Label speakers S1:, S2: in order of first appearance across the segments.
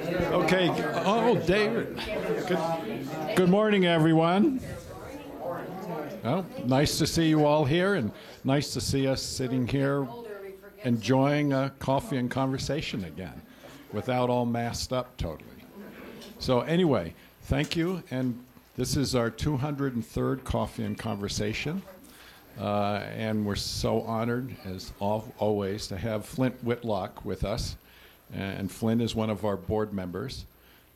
S1: Okay. Oh, David. Good morning, everyone. Well, nice to see you all here, and nice to see us sitting here enjoying coffee and conversation again, without all masked up totally. So anyway, thank you, and this is our 203rd Coffee and Conversation, and we're so honored, as always, to have Flint Whitlock with us. And Flint is one of our board members.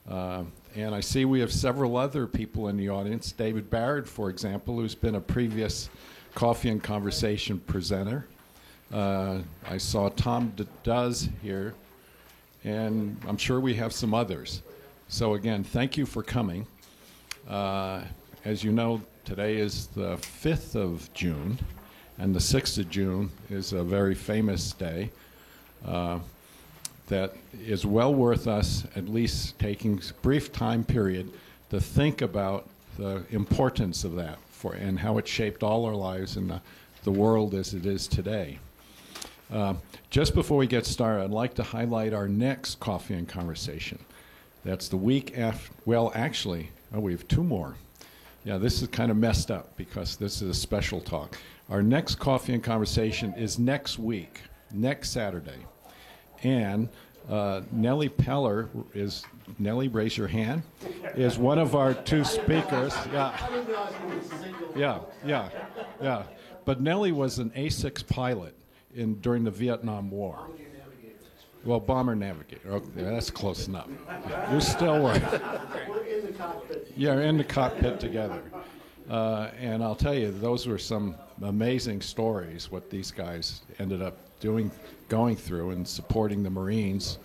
S1: And I see we have several other people in the audience. David Barrett, for example, who's been a previous Coffee and Conversation presenter. I saw Tom Does here, and I'm sure we have some others. So again, thank you for coming. As you know, today is the 5th of June, and the 6th of June is a very famous day. That is well worth us at least taking a brief time period to think about the importance of that and how it shaped all our lives and the world as it is today. Just before we get started, I'd like to highlight our next Coffee and Conversation. That's the week after, well, actually, we have two more. Yeah, this is kind of messed up because this is a special talk. Our next Coffee and Conversation is next week, next Saturday. And Nellie Peller is, Nellie, raise your hand, is one of our two speakers. Yeah. But Nellie was an A-6 pilot during the Vietnam War. Well, bomber navigator. Okay, that's close enough. You're still working. We're in the cockpit. Yeah, in the cockpit together. And I'll tell you, those were some amazing stories, what these guys ended up going through and supporting the Marines.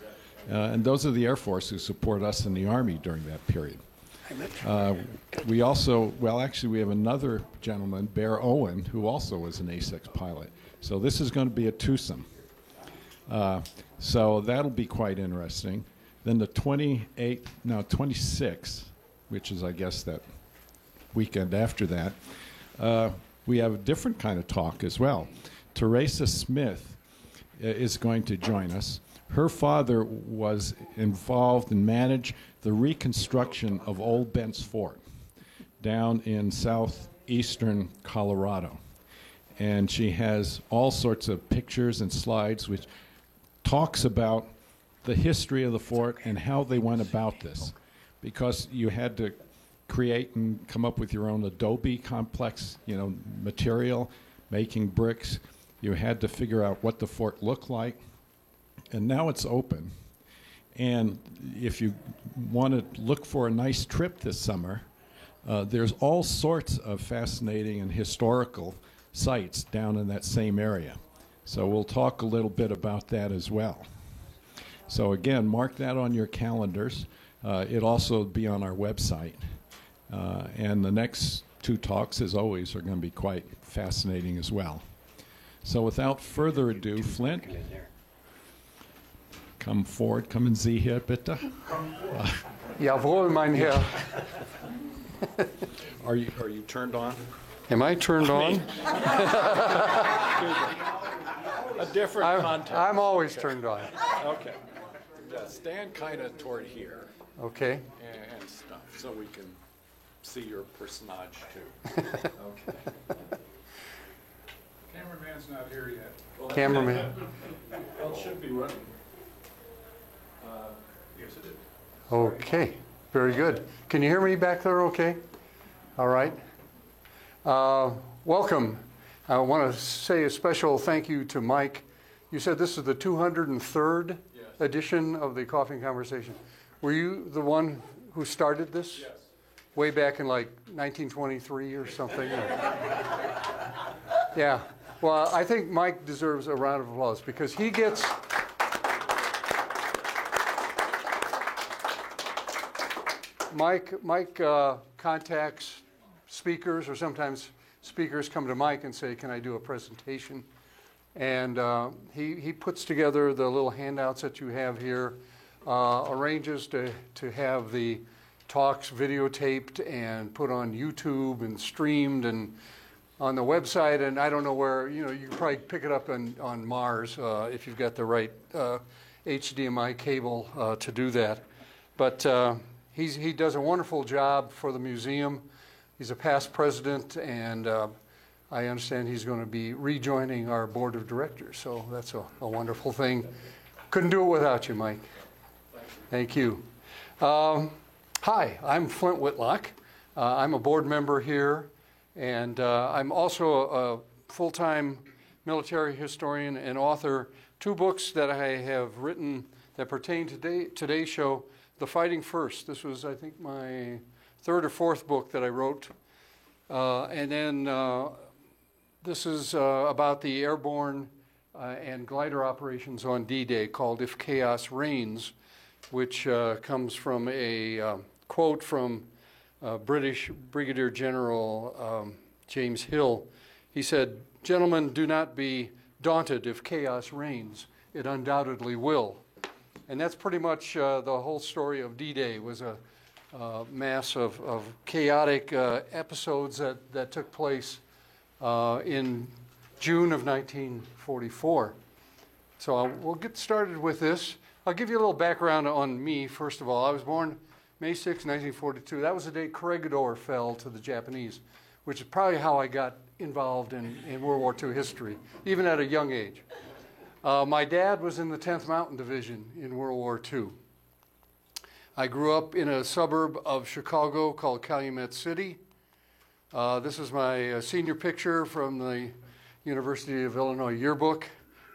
S1: And those are the Air Force who support us in the Army during that period. We also, well, actually, we have another gentleman, Bear Owen, who also was an A-6 pilot. So this is going to be a twosome. So that'll be quite interesting. Then the 26th, which is, I guess, that weekend after that, we have a different kind of talk as well. Teresa Smith is going to join us. Her father was involved and managed the reconstruction of Old Bent's Fort down in southeastern Colorado. And she has all sorts of pictures and slides which talks about the history of the fort and how they went about this. Because you had to create and come up with your own adobe complex, material, making bricks. You had to figure out what the fort looked like. And now it's open. And if you want to look for a nice trip this summer, there's all sorts of fascinating and historical sites down in that same area. So we'll talk a little bit about that as well. So again, mark that on your calendars. It'll also be on our website. And the next two talks, as always, are going to be quite fascinating as well. So without further ado, Flint, come forward. Kommen Sie hier, bitte.
S2: Jawohl, mein Herr.
S1: Are you turned on?
S2: Am I turned on?
S1: A different context.
S2: I'm always turned on.
S1: Okay. Stand kind of toward here.
S2: Okay.
S1: And stuff, so we can see your personage too. Okay.
S3: Cameraman's not here yet.
S2: Well, cameraman.
S1: Well, it should be running.
S3: Yes, it is.
S2: Okay. Very good. Can you hear me back there okay? All right. Welcome. I want to say a special thank you to Mike. You said this is the 203rd edition of the Coffee and Conversation. Were you the one who started this?
S3: Yes.
S2: Way back in like 1923 or something? Yeah. Well, I think Mike deserves a round of applause because he gets... Mike contacts speakers, or sometimes speakers come to Mike and say, can I do a presentation? And he puts together the little handouts that you have here, arranges to have the talks videotaped and put on YouTube and streamed and on the website. And I don't know where, you can probably pick it up on Mars if you've got the right HDMI cable to do that. But he does a wonderful job for the museum. He's a past president, and I understand he's going to be rejoining our board of directors. So that's a wonderful thing. Couldn't do it without you, Mike. Thank you. Hi, I'm Flint Whitlock. I'm a board member here, and I'm also a full-time military historian and author. 2 books that I have written that pertain to today's show. The Fighting First. This was, I think, my 3rd or 4th book that I wrote. And then this is about the airborne and glider operations on D-Day, called If Chaos Reigns, which comes from a quote from British Brigadier General James Hill. He said, "Gentlemen, do not be daunted if chaos reigns. It undoubtedly will." And that's pretty much the whole story of D-Day, was a mass of chaotic episodes that took place in June of 1944. So we'll get started with this. I'll give you a little background on me, first of all. I was born May 6, 1942. That was the day Corregidor fell to the Japanese, which is probably how I got involved in World War II history, even at a young age. My dad was in the 10th Mountain Division in World War II. I grew up in a suburb of Chicago called Calumet City. This is my senior picture from the University of Illinois yearbook.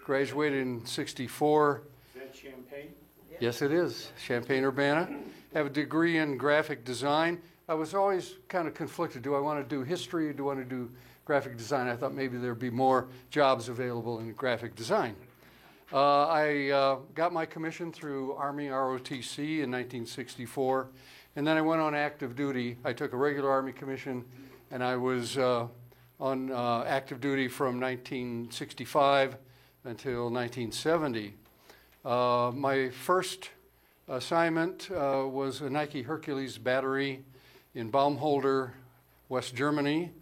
S2: Graduated in '64.
S4: Is that Champaign?
S2: Yes, it is. Champaign-Urbana. Have a degree in graphic design. I was always kind of conflicted. Do I want to do history or do I want to do graphic design? I thought maybe there'd be more jobs available in graphic design. I got my commission through Army ROTC in 1964, and then I went on active duty. I took a regular Army commission, and I was on active duty from 1965 until 1970. My first assignment was a Nike Hercules battery in Baumholder, West Germany.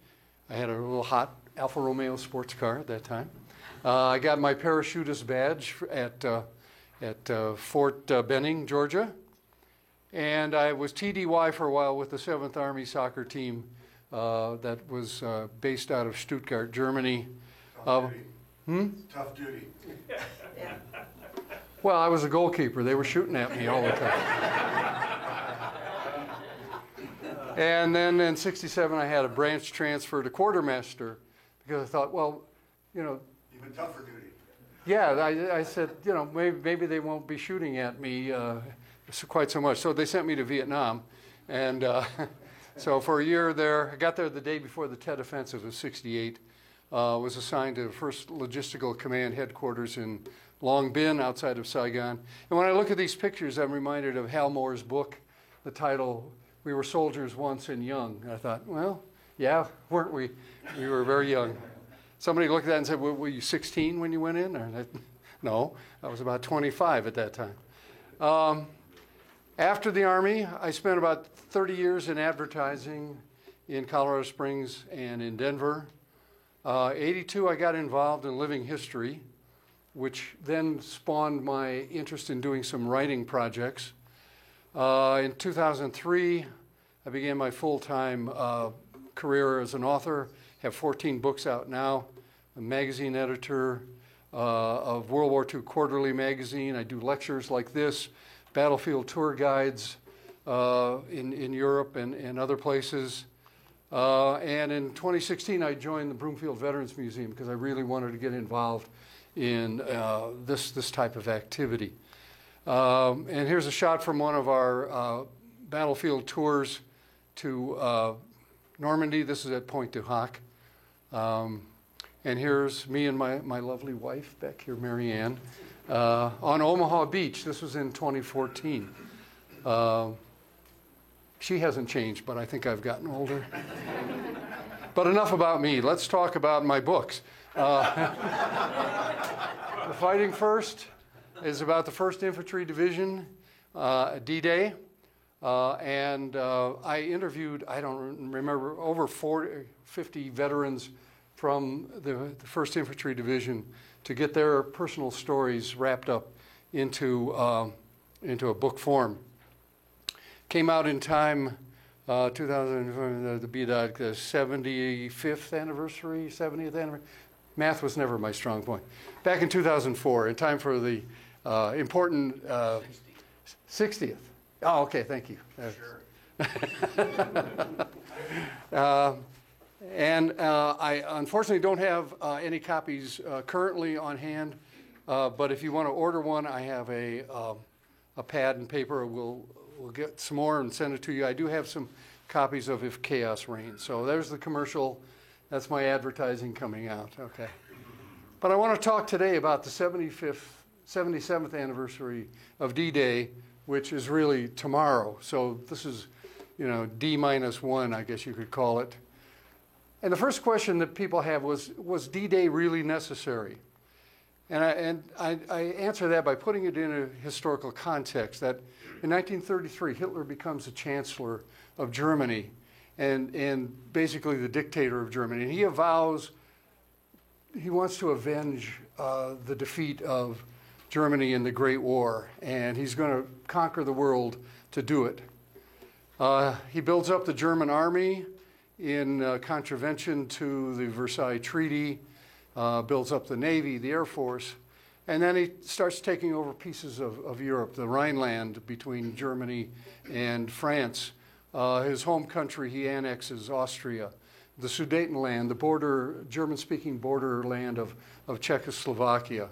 S2: I had a little hot Alfa Romeo sports car at that time. I got my parachutist badge at Fort Benning, Georgia. And I was TDY for a while with the 7th Army soccer team that was based out of Stuttgart, Germany.
S5: Tough duty.
S2: Well, I was a goalkeeper. They were shooting at me all the time. And then in '67, I had a branch transfer to quartermaster because I thought, well, you know,
S5: Even tougher duty.
S2: yeah, I said, you know, maybe they won't be shooting at me quite so much. So they sent me to Vietnam. And so for a year there, I got there the day before the Tet Offensive of '68, was assigned to the 1st Logistical Command headquarters in Long Binh outside of Saigon. And when I look at these pictures, I'm reminded of Hal Moore's book, the title, We Were Soldiers Once and Young. And I thought, well, yeah, weren't we? We were very young. Somebody looked at that and said, were you 16 when you went in? No, I was about 25 at that time. After the Army, I spent about 30 years in advertising in Colorado Springs and in Denver. '82, I got involved in living history, which then spawned my interest in doing some writing projects. In 2003, I began my full-time career as an author. Have 14 books out now. I'm a magazine editor of World War II Quarterly magazine. I do lectures like this, battlefield tour guides in Europe and other places. And in 2016, I joined the Broomfield Veterans Museum because I really wanted to get involved in this type of activity. And here's a shot from one of our battlefield tours to Normandy. This is at Pointe du Hoc. And here's me and my lovely wife back here, Mary Ann, on Omaha Beach. This was in 2014. She hasn't changed, but I think I've gotten older. But enough about me. Let's talk about my books. The Fighting First is about the 1st Infantry Division, D-Day. And I interviewed, I don't remember, over 50 veterans from the 1st Infantry Division to get their personal stories wrapped up into a book form. Came out in time, 2000 to be the 75th anniversary, 70th anniversary. Math was never my strong point. Back in 2004, in time for the important 60th. Oh, okay, thank you.
S5: Sure.
S2: I unfortunately don't have any copies currently on hand, but if you want to order one, I have a pad and paper. We'll get some more and send it to you. I do have some copies of If Chaos Reigns. So there's the commercial. That's my advertising coming out. Okay. But I want to talk today about the 77th anniversary of D-Day, which is really tomorrow. So this is, D-1, I guess you could call it. And the first question that people have was D-Day really necessary? And I answer that by putting it in a historical context, that in 1933, Hitler becomes the Chancellor of Germany and basically the dictator of Germany. And he avows he wants to avenge the defeat of Germany in the Great War, and he's going to conquer the world to do it. He builds up the German army in contravention to the Versailles Treaty, builds up the Navy, the Air Force, and then he starts taking over pieces of Europe, the Rhineland between Germany and France. His home country, he annexes Austria, the Sudetenland, the German-speaking borderland of Czechoslovakia.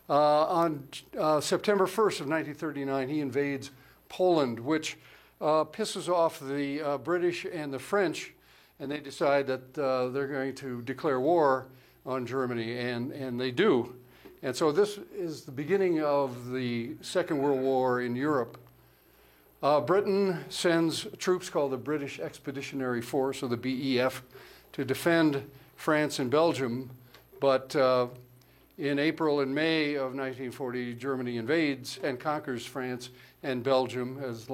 S2: On September 1st of 1939, he invades Poland, which pisses off the British and the French, and they decide that they're going to declare war on Germany, and they do. And so this is the beginning of the Second World War in Europe. Britain sends troops called the British Expeditionary Force, or the BEF, to defend France and Belgium. But in April and May of 1940, Germany invades and conquers France and Belgium, as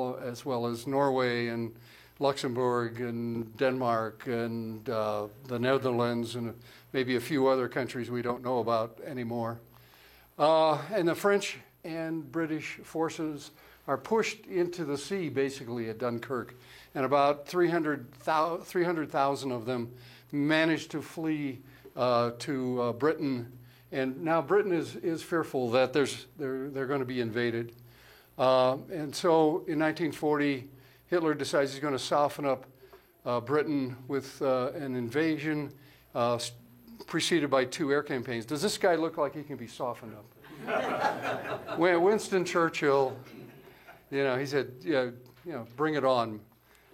S2: well as Norway and Luxembourg and Denmark and the Netherlands and maybe a few other countries we don't know about anymore. And the French and British forces are pushed into the sea, basically, at Dunkirk. And about 300,000 of them managed to flee to Britain. And now Britain is fearful that they're going to be invaded. And so in 1940, Hitler decides he's going to soften up Britain with an invasion preceded by 2 air campaigns. Does this guy look like he can be softened up? Winston Churchill, he said, bring it on,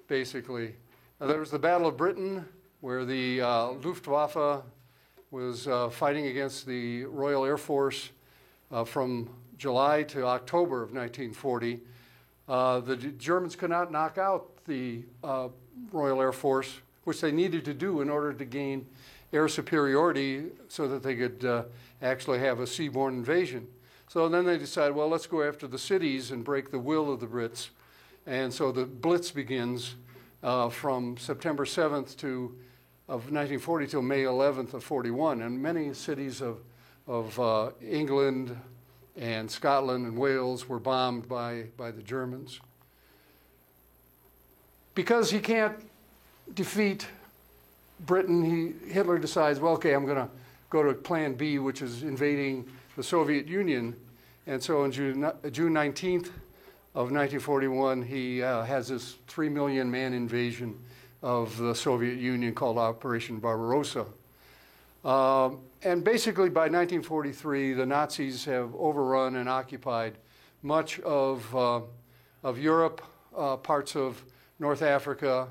S2: basically. There was the Battle of Britain, where the Luftwaffe was fighting against the Royal Air Force from July to October of 1940. The Germans could not knock out the Royal Air Force, which they needed to do in order to gain air superiority so that they could actually have a seaborne invasion. So then they decided, well, let's go after the cities and break the will of the Brits. And so the Blitz begins from September 7th of 1940 till May 11th of 41. And many cities of England and Scotland and Wales were bombed by the Germans. Because he can't defeat Britain, Hitler decides, well, okay, I'm going to go to Plan B, which is invading the Soviet Union. And so on June 19th of 1941, he has this 3 million man invasion of the Soviet Union called Operation Barbarossa. And basically by 1943, the Nazis have overrun and occupied much of Europe, parts of North Africa,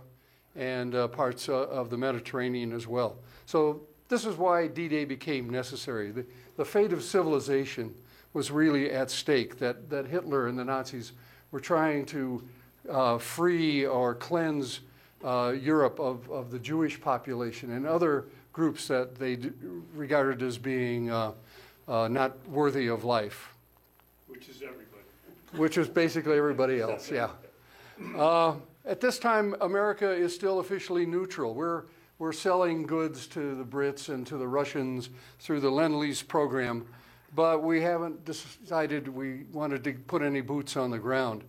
S2: and parts of the Mediterranean as well. So this is why D-Day became necessary. The fate of civilization was really at stake, that Hitler and the Nazis were trying to free or cleanse Europe of the Jewish population and other groups that they regarded as being not worthy of life.
S3: Which is everybody.
S2: Which is basically everybody else, yeah. At this time, America is still officially neutral. We're selling goods to the Brits and to the Russians through the Lend-Lease program, but we haven't decided we wanted to put any boots on the ground.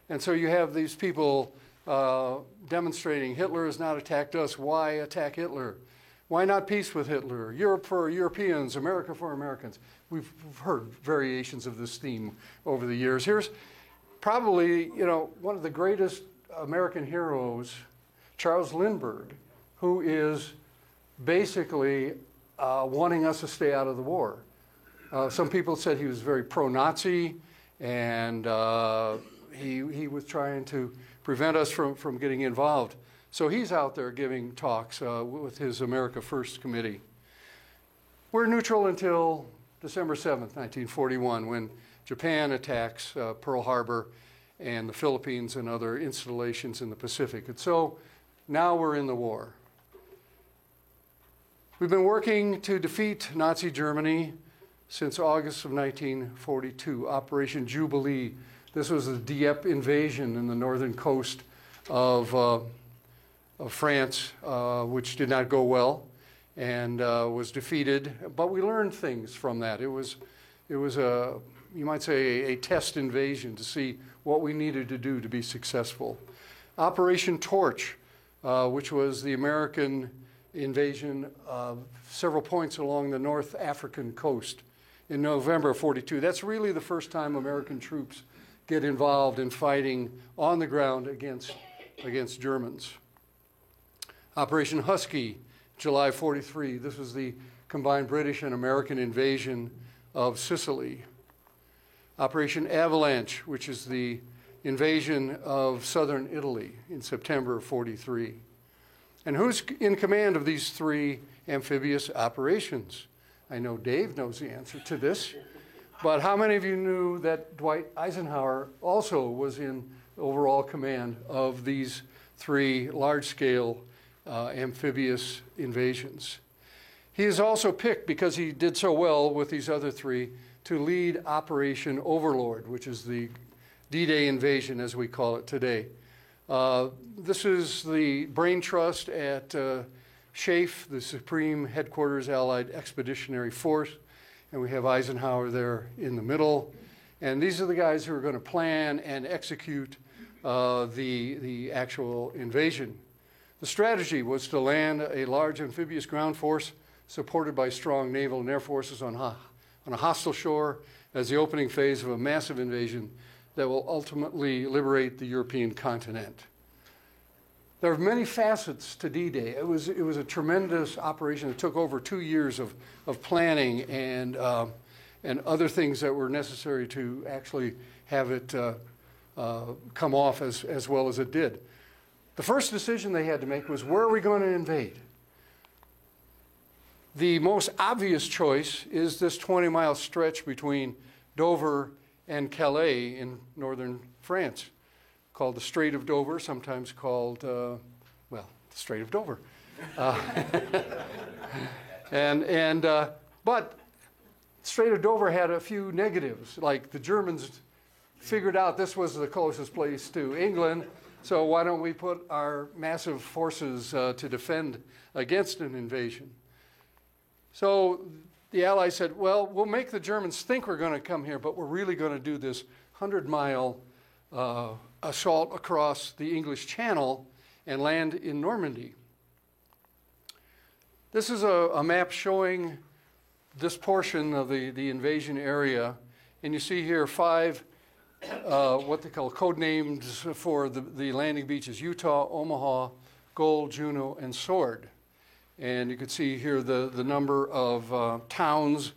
S2: And so you have these people demonstrating Hitler has not attacked us. Why attack Hitler? Why not peace with Hitler? Europe for Europeans, America for Americans. We've heard variations of this theme over the years. Here's probably, one of the greatest American heroes, Charles Lindbergh, who is basically wanting us to stay out of the war. Some people said he was very pro-Nazi, and he was trying to prevent us from getting involved. So he's out there giving talks with his America First committee. We're neutral until December 7th, 1941, when Japan attacks Pearl Harbor and the Philippines and other installations in the Pacific. And so now we're in the war. We've been working to defeat Nazi Germany since August of 1942, Operation Jubilee. This was the Dieppe invasion in the northern coast of France, which did not go well and was defeated. But we learned things from that. It was a, you might say, a test invasion to see what we needed to do to be successful. Operation Torch, which was the American invasion of several points along the North African coast in November of 42. That's really the first time American troops get involved in fighting on the ground against Germans. Operation Husky, July 43. This was the combined British and American invasion of Sicily. Operation Avalanche, which is the invasion of southern Italy in September of 43. And who's in command of these three amphibious operations? I know Dave knows the answer to this, but how many of you knew that Dwight Eisenhower also was in overall command of these three large-scale amphibious invasions? He is also picked, because he did so well with these other three, to lead Operation Overlord, which is the D-Day invasion as we call it today. This is the brain trust at SHAEF, the Supreme Headquarters Allied Expeditionary Force, and we have Eisenhower there in the middle. And these are the guys who are going to plan and execute the actual invasion. The strategy was to land a large amphibious ground force supported by strong naval and air forces on a hostile shore as the opening phase of a massive invasion that will ultimately liberate the European continent. There are many facets to D-Day. It was a tremendous operation. It took over 2 years of planning and other things that were necessary to actually have it come off as well as it did. The first decision they had to make was, where are we going to invade? The most obvious choice is this 20-mile stretch between Dover and Calais in northern France, called the Strait of Dover, sometimes called, the Strait of Dover. But Strait of Dover had a few negatives, like the Germans figured out this was the closest place to England, so why don't we put our massive forces to defend against an invasion? So the Allies said, well, we'll make the Germans think we're going to come here, but we're really going to do this 100-mile assault across the English Channel and land in Normandy. This is a map showing this portion of the invasion area, and you see here 5 what they call code names for the landing beaches: Utah, Omaha, Gold, Juneau, and Sword. And you can see here the number of towns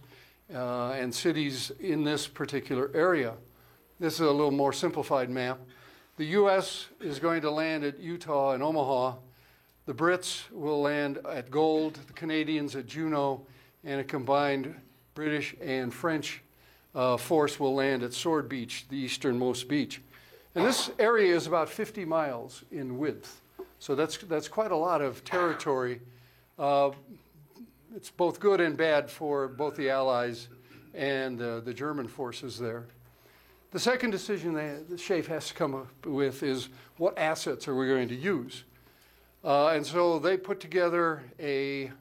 S2: and cities in this particular area. This is a little more simplified map. The U.S. is going to land at Utah and Omaha. The Brits will land at Gold, the Canadians at Juneau, and a combined British and French force will land at Sword Beach, the easternmost beach. And this area is about 50 miles in width. So that's quite a lot of territory. It's both good and bad for both the Allies and the German forces there. The second decision the SHAEF has to come up with is, what assets are we going to use? And so they put together a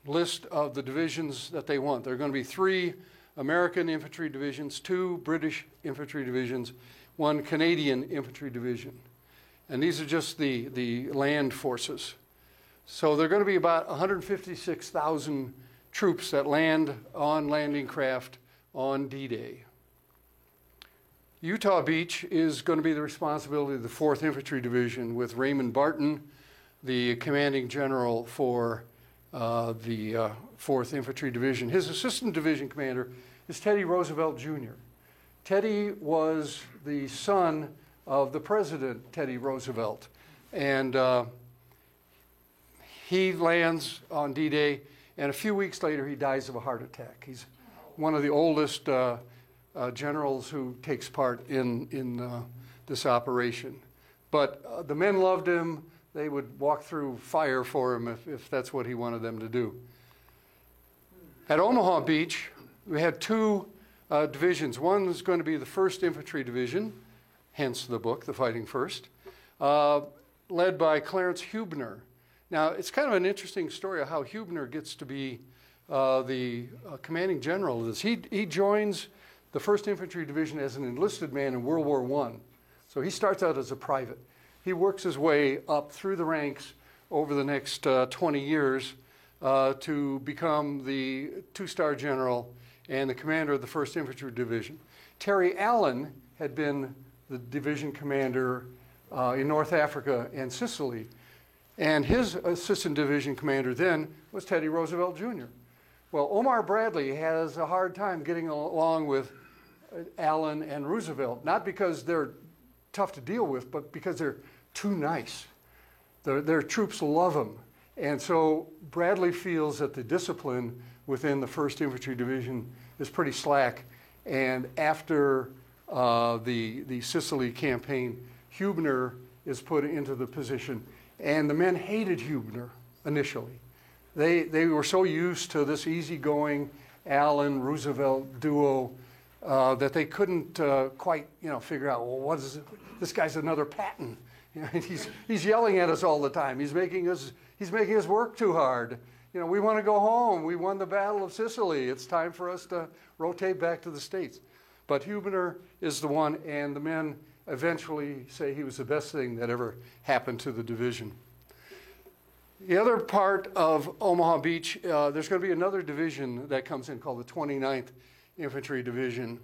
S2: list of the divisions that they want. There are going to be 3 American infantry divisions, 2 British infantry divisions, 1 Canadian Infantry Division. And these are just the land forces. So there are going to be about 156,000 troops that land on landing craft on D-Day. Utah Beach is going to be the responsibility of the 4th Infantry Division, with Raymond Barton, the commanding general for the 4th Infantry Division. His assistant division commander is Teddy Roosevelt Jr. Teddy was the son of the President, Teddy Roosevelt. And he lands on D-Day, and a few weeks later he dies of a heart attack. He's one of the oldest generals who takes part in this operation. But the men loved him. They would walk through fire for him if that's what he wanted them to do. At Omaha Beach, we had 2 divisions. One is going to be the 1st Infantry Division, hence the book, The Fighting First, led by Clarence Hubner. Now, it's kind of an interesting story of how Hubner gets to be the commanding general of this. He joins the 1st Infantry Division as an enlisted man in World War I. So he starts out as a private. He works his way up through the ranks over the next 20 years to become the 2-star general and the commander of the 1st Infantry Division. Terry Allen had been the division commander in North Africa and Sicily, and his assistant division commander then was Teddy Roosevelt Jr. Well, Omar Bradley has a hard time getting along with Allen and Roosevelt, not because they're tough to deal with, but because they're too nice. Their troops love them. And so Bradley feels that the discipline within the 1st Infantry Division is pretty slack. And after the Sicily campaign, Hubner is put into the position. And the men hated Hubner initially. They were so used to this easygoing Allen-Roosevelt duo that they couldn't quite, figure out, well, what is it? This guy's another Patton. He's yelling at us all the time. He's making us work too hard. We want to go home. We won the Battle of Sicily. It's time for us to rotate back to the States. But Hubner is the one, and the men eventually say he was the best thing that ever happened to the division. The other part of Omaha Beach, there's going to be another division that comes in called the 29th Infantry Division.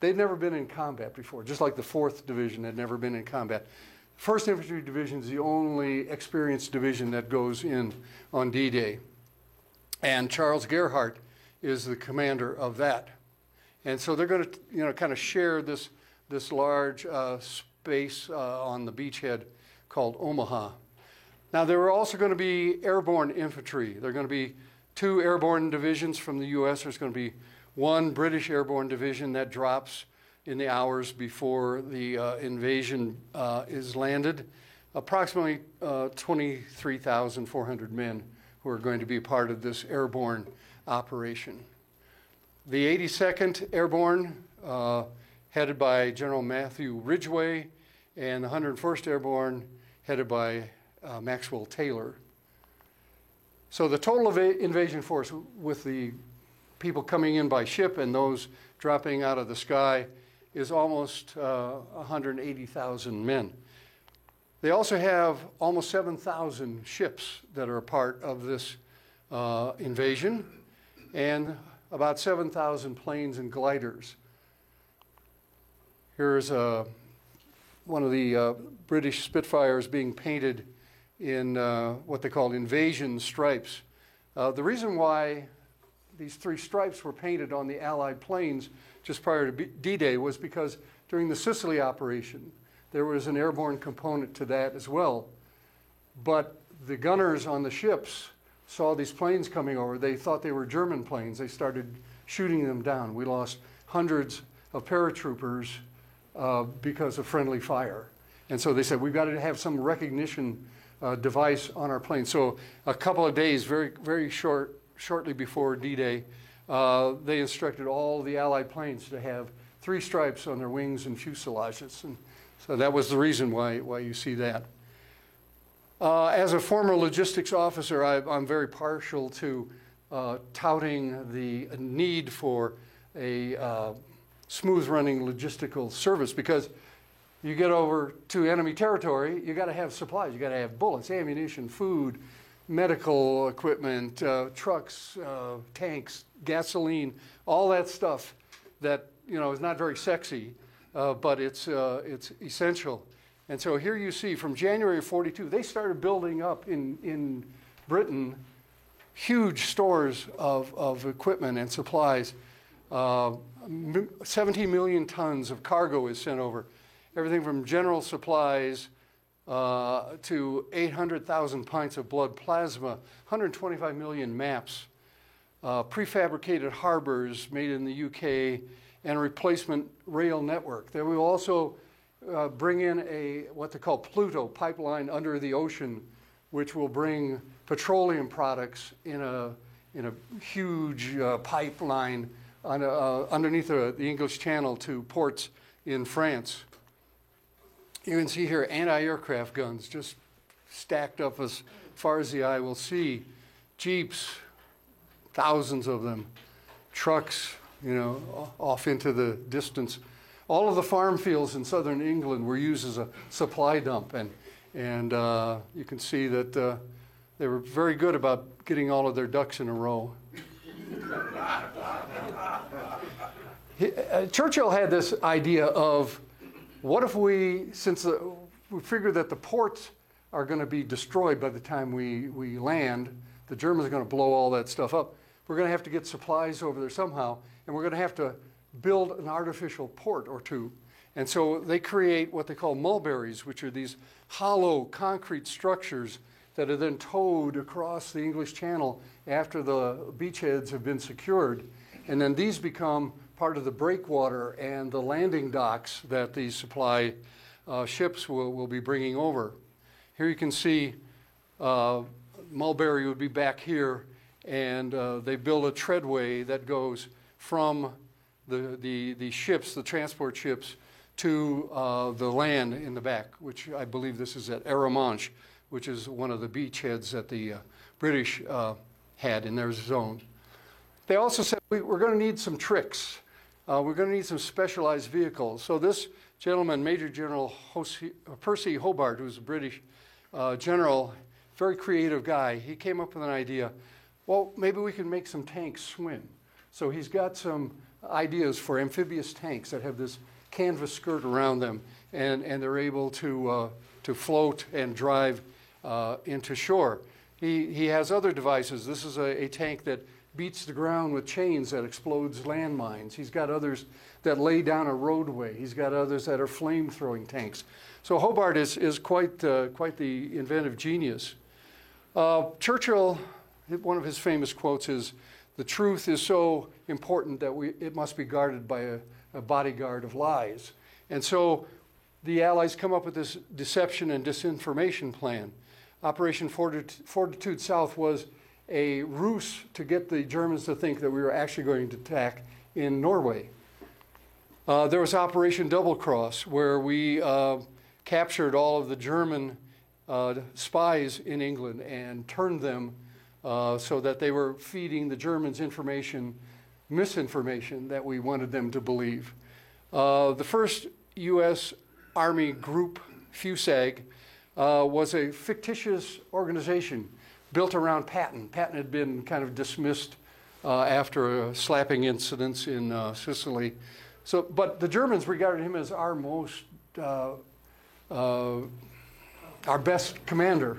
S2: They'd never been in combat before, just like the 4th Division had never been in combat. 1st Infantry Division is the only experienced division that goes in on D-Day. And Charles Gerhardt is the commander of that. And so they're going to, kind of share this large space on the beachhead called Omaha. Now, there are also going to be airborne infantry. There are going to be 2 airborne divisions from the U.S. There's going to be 1 British airborne division that drops in the hours before the invasion is landed. Approximately 23,400 men who are going to be part of this airborne operation. The 82nd Airborne, headed by General Matthew Ridgway, and the 101st Airborne, headed by Maxwell Taylor. So the total of invasion force, with the people coming in by ship and those dropping out of the sky, is almost 180,000 men. They also have almost 7,000 ships that are a part of this invasion, and about 7,000 planes and gliders. Here's one of the British Spitfires being painted in what they call invasion stripes. The reason why these 3 stripes were painted on the Allied planes just prior to D-Day was because during the Sicily operation, there was an airborne component to that as well. But the gunners on the ships saw these planes coming over. They thought they were German planes. They started shooting them down. We lost hundreds of paratroopers because of friendly fire. And so they said, we've got to have some recognition device on our plane. So a couple of days, very shortly before D-Day, they instructed all the Allied planes to have 3 stripes on their wings and fuselages. And so that was the reason why you see that. As a former logistics officer, I'm very partial to touting the need for a smooth running logistical service, because You get over to enemy territory, you got to have supplies. You got to have bullets, ammunition, food, medical equipment, trucks, tanks, gasoline, all that stuff that is not very sexy, but it's essential. And so here you see from January of 42, they started building up in Britain huge stores of equipment and supplies. 17 million tons of cargo is sent over. Everything from general supplies to 800,000 pints of blood plasma, 125 million maps, prefabricated harbors made in the UK, and a replacement rail network. They will also bring in what they call Pluto pipeline under the ocean, which will bring petroleum products in a huge pipeline underneath the English Channel to ports in France. You can see here anti-aircraft guns just stacked up as far as the eye will see. Jeeps, thousands of them. Trucks, off into the distance. All of the farm fields in southern England were used as a supply dump, and you can see that they were very good about getting all of their ducks in a row. Churchill had this idea of, what if since we figured that the ports are going to be destroyed by the time we land, the Germans are going to blow all that stuff up, we're going to have to get supplies over there somehow, and we're going to have to build an artificial port or two. And so they create what they call mulberries, which are these hollow concrete structures that are then towed across the English Channel after the beachheads have been secured. And then these become part of the breakwater and the landing docks that the supply ships will be bringing over. Here you can see Mulberry would be back here, and they build a treadway that goes from the ships, the transport ships, to the land in the back, which I believe this is at Arromanches, which is one of the beachheads that the British had in their zone. They also said, we're going to need some tricks. We're going to need some specialized vehicles. So this gentleman, Major General Percy Hobart, who's a British general, very creative guy, he came up with an idea. Well, maybe we can make some tanks swim. So he's got some ideas for amphibious tanks that have this canvas skirt around them, and they're able to float and drive into shore. He has other devices. This is a tank that beats the ground with chains that explodes landmines. He's got others that lay down a roadway. He's got others that are flame-throwing tanks. So Hobart is quite the inventive genius. Churchill, one of his famous quotes is, "The truth is so important that it must be guarded by a bodyguard of lies." And so the Allies come up with this deception and disinformation plan. Operation Fortitude South was a ruse to get the Germans to think that we were actually going to attack in Norway. There was Operation Double Cross, where we captured all of the German spies in England and turned them so that they were feeding the Germans misinformation that we wanted them to believe. The first U.S. Army group, FUSAG, was a fictitious organization built around Patton. Patton had been kind of dismissed after slapping incidents in Sicily. But the Germans regarded him as our best commander.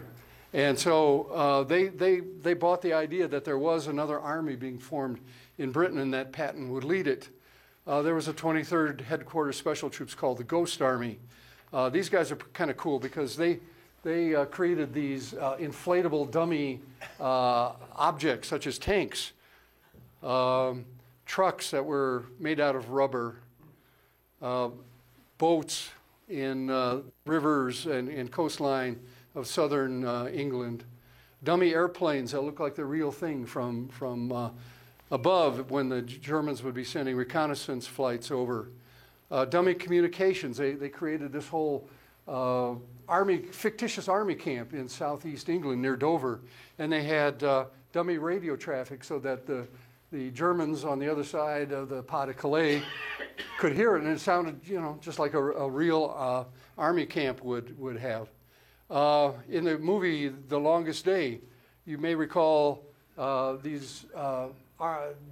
S2: And so they bought the idea that there was another army being formed in Britain and that Patton would lead it. There was a 23rd Headquarters Special Troops called the Ghost Army. These guys are kind of cool because they created these inflatable dummy objects such as tanks, trucks that were made out of rubber, boats in rivers and coastline of southern England, dummy airplanes that look like the real thing from above when the Germans would be sending reconnaissance flights over. Dummy communications, they created this whole fictitious army camp in southeast England near Dover, and they had dummy radio traffic so that the the Germans on the other side of the Pas de Calais could hear it, and it sounded, just like a real army camp would have. In the movie The Longest Day, you may recall these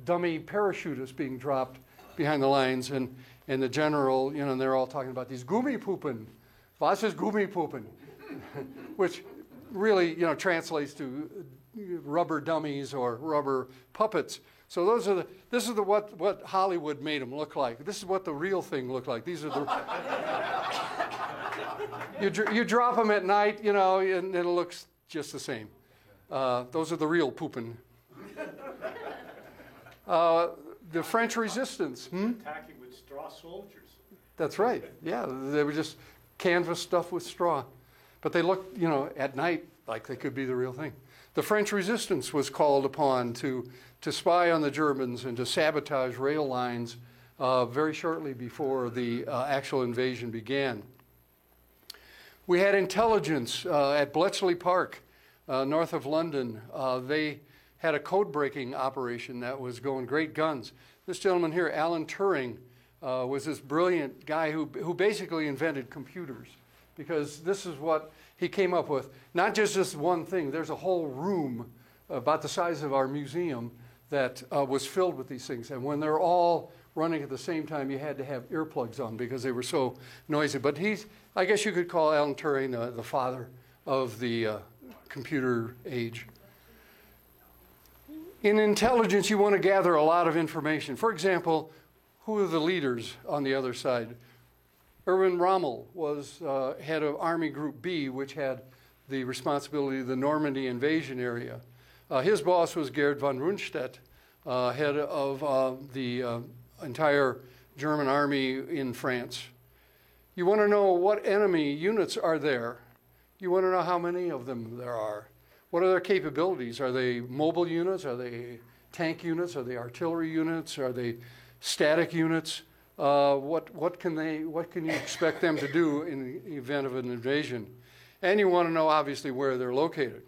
S2: dummy parachutists being dropped behind the lines, and the general, and they're all talking about these Gummipuppen. Was ist Gummipuppen? Which really, translates to rubber dummies or rubber puppets. So this is what Hollywood made them look like. This is what the real thing looked like. These are the you drop them at night, and it looks just the same. Those are the real Puppen. The French resistance.
S3: Attacking with straw soldiers.
S2: That's right. Yeah, they were just canvas stuffed with straw. But they looked, at night like they could be the real thing. The French resistance was called upon to spy on the Germans and to sabotage rail lines very shortly before the actual invasion began. We had intelligence at Bletchley Park, north of London. They had a code-breaking operation that was going great guns. This gentleman here, Alan Turing, was this brilliant guy who basically invented computers, because this is what he came up with. Not just this one thing. There's a whole room about the size of our museum that was filled with these things. And when they're all running at the same time, you had to have earplugs on because they were so noisy. But I guess you could call Alan Turing the father of the computer age. In intelligence, you want to gather a lot of information. For example, who are the leaders on the other side? Erwin Rommel was head of Army Group B, which had the responsibility of the Normandy invasion area. His boss was Gerd von Rundstedt, head of the entire German army in France. You want to know what enemy units are there. You want to know how many of them there are. What are their capabilities? Are they mobile units? Are they tank units? Are they artillery units? Are they static units? What can you expect them to do in the event of an invasion? And you want to know, obviously, where they're located.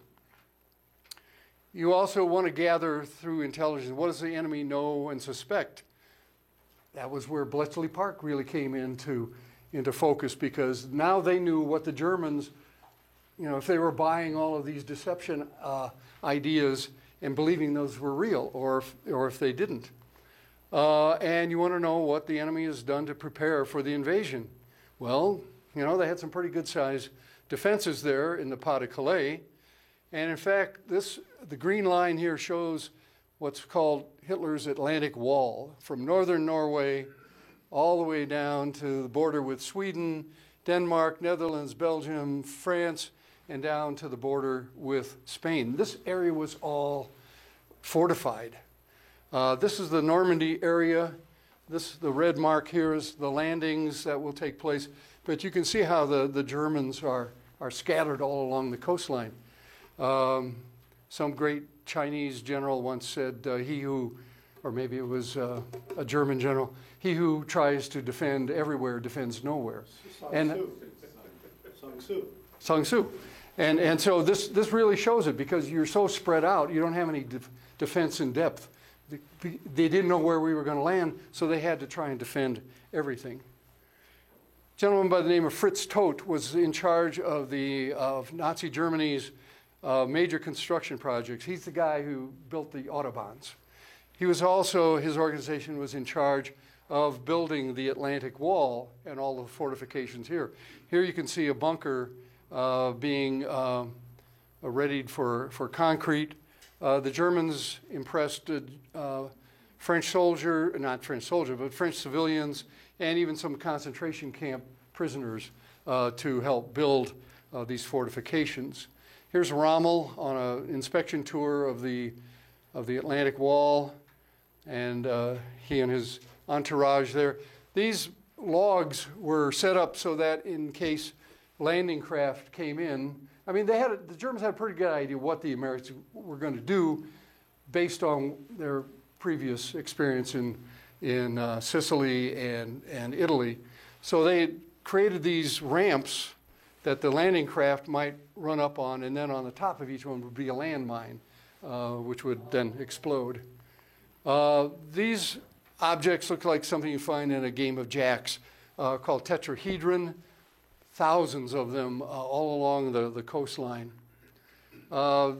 S2: You also want to gather through intelligence, what does the enemy know and suspect? That was where Bletchley Park really came into focus, because now they knew what the Germans, if they were buying all of these deception ideas and believing those were real, or if they didn't. And you want to know what the enemy has done to prepare for the invasion. Well, they had some pretty good-sized defenses there in the Pas de Calais. And in fact, the green line here shows what's called Hitler's Atlantic Wall, from northern Norway all the way down to the border with Sweden, Denmark, Netherlands, Belgium, France, and down to the border with Spain. This area was all fortified. This is the Normandy area. The red mark here is the landings that will take place. But you can see how the Germans are scattered all along the coastline. Some great Chinese general once said, or maybe it was a German general, he who tries to defend everywhere defends nowhere. Sun Tzu. And so this really shows it, because you're so spread out, you don't have any defense in depth. They didn't know where we were going to land, so they had to try and defend everything. A gentleman by the name of Fritz Todt was in charge of Nazi Germany's major construction projects. He's the guy who built the Autobahns. His organization was in charge of building the Atlantic Wall and all the fortifications here. Here you can see a bunker being readied for concrete. The Germans impressed French civilians, and even some concentration camp prisoners to help build these fortifications. Here's Rommel on an inspection tour of the Atlantic Wall, and he and his entourage there. These logs were set up so that in case landing craft came in, the Germans had a pretty good idea what the Americans were going to do based on their previous experience in Sicily and Italy. So they created these ramps that the landing craft might run up on, and then on the top of each one would be a landmine, which would then explode. These objects look like something you find in a game of jacks called tetrahedron. Thousands of them all along the coastline.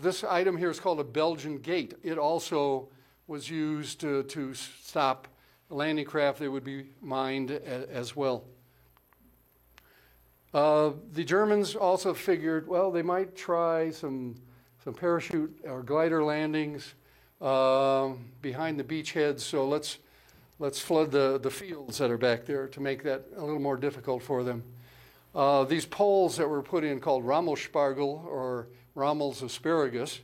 S2: This item here is called a Belgian gate. It also was used to stop landing craft that would be mined as well. The Germans also figured, well, they might try some parachute or glider landings behind the beachheads, so let's flood the fields that are back there to make that a little more difficult for them. These poles that were put in called Rommelspargel or Rommel's asparagus,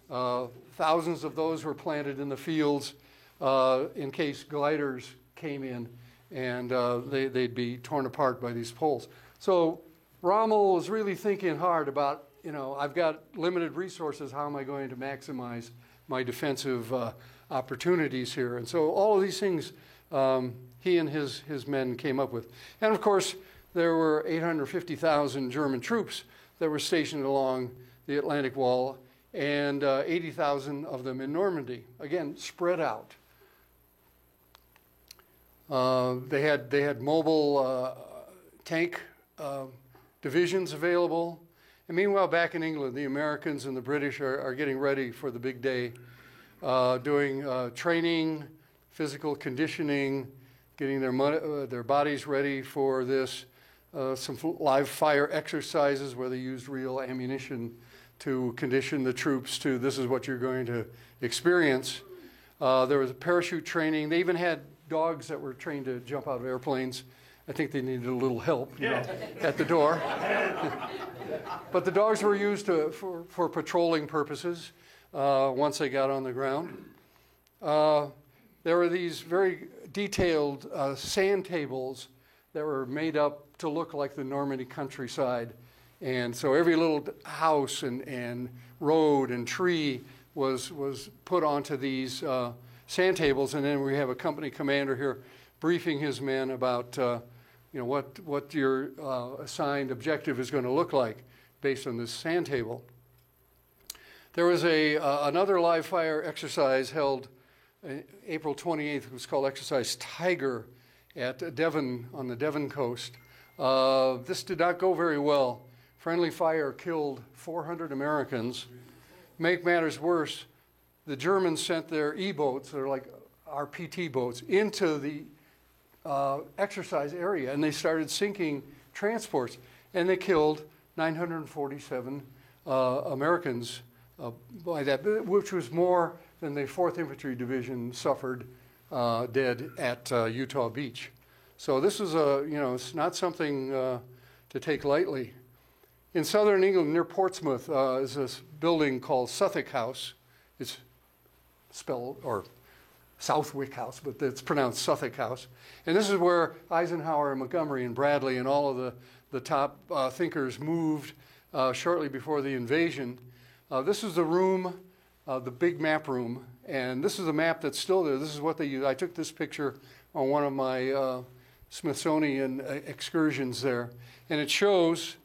S2: thousands of those were planted in the fields in case gliders came in and they'd be torn apart by these poles. So Rommel was really thinking hard about, I've got limited resources, how am I going to maximize my defensive opportunities here? And so all of these things he and his men came up with. And of course, there were 850,000 German troops that were stationed along the Atlantic Wall and 80,000 of them in Normandy, again, spread out. They had mobile tank divisions available. And meanwhile, back in England, the Americans and the British are getting ready for the big day, doing training, physical conditioning, getting their bodies ready for this, some live fire exercises where they used real ammunition to condition the troops to this is what you're going to experience. There was parachute training. They even had dogs that were trained to jump out of airplanes. I think they needed a little help at the door. But the dogs were used for patrolling purposes once they got on the ground. There were these very detailed sand tables that were made up to look like the Normandy countryside. And so every little house and road and tree was put onto these sand tables. And then we have a company commander here briefing his men about what your assigned objective is going to look like based on this sand table. There was another live fire exercise held April 28th. It was called Exercise Tiger at Devon, on the Devon coast. This did not go very well. Friendly fire killed 400 Americans. Make matters worse, the Germans sent their E-boats, they're like our PT boats, into the exercise area, and they started sinking transports, and they killed 947 Americans by that, which was more than the 4th Infantry Division suffered dead at Utah Beach. So this is it's not something to take lightly. In southern England, near Portsmouth, is this building called Southwick House. It's spelled, or Southwick House, but it's pronounced Southwick House. And this is where Eisenhower and Montgomery and Bradley and all of the top thinkers moved shortly before the invasion. This is the room, the big map room, and this is a map that's still there. This is what they use. I took this picture on one of my Smithsonian excursions there, and it shows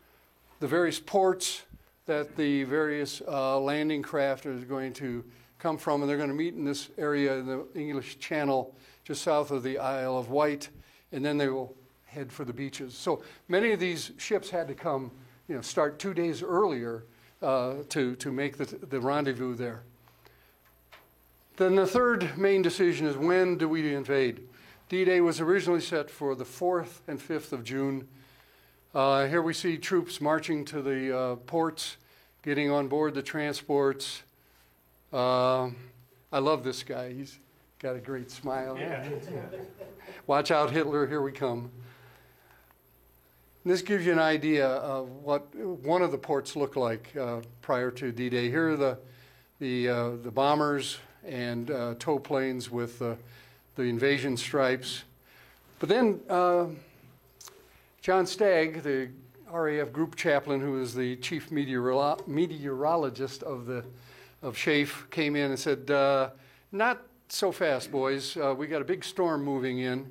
S2: the various ports that the various landing craft is going to come from, and they're going to meet in this area in the English Channel just south of the Isle of Wight, and then they will head for the beaches. So many of these ships had to come, start 2 days earlier to make the rendezvous there. Then the third main decision is, when do we invade? D-Day was originally set for the 4th and 5th of June. Here we see troops marching to the ports, getting on board the transports. I love this guy. He's got a great smile. Yeah. Watch out, Hitler, here we come. And this gives you an idea of what one of the ports looked like prior to D-Day. Here are the bombers and tow planes with the invasion stripes. But then John Stagg, the RAF group chaplain, who was the chief meteorologist of SHAEF, came in and said, not so fast, boys. We got a big storm moving in.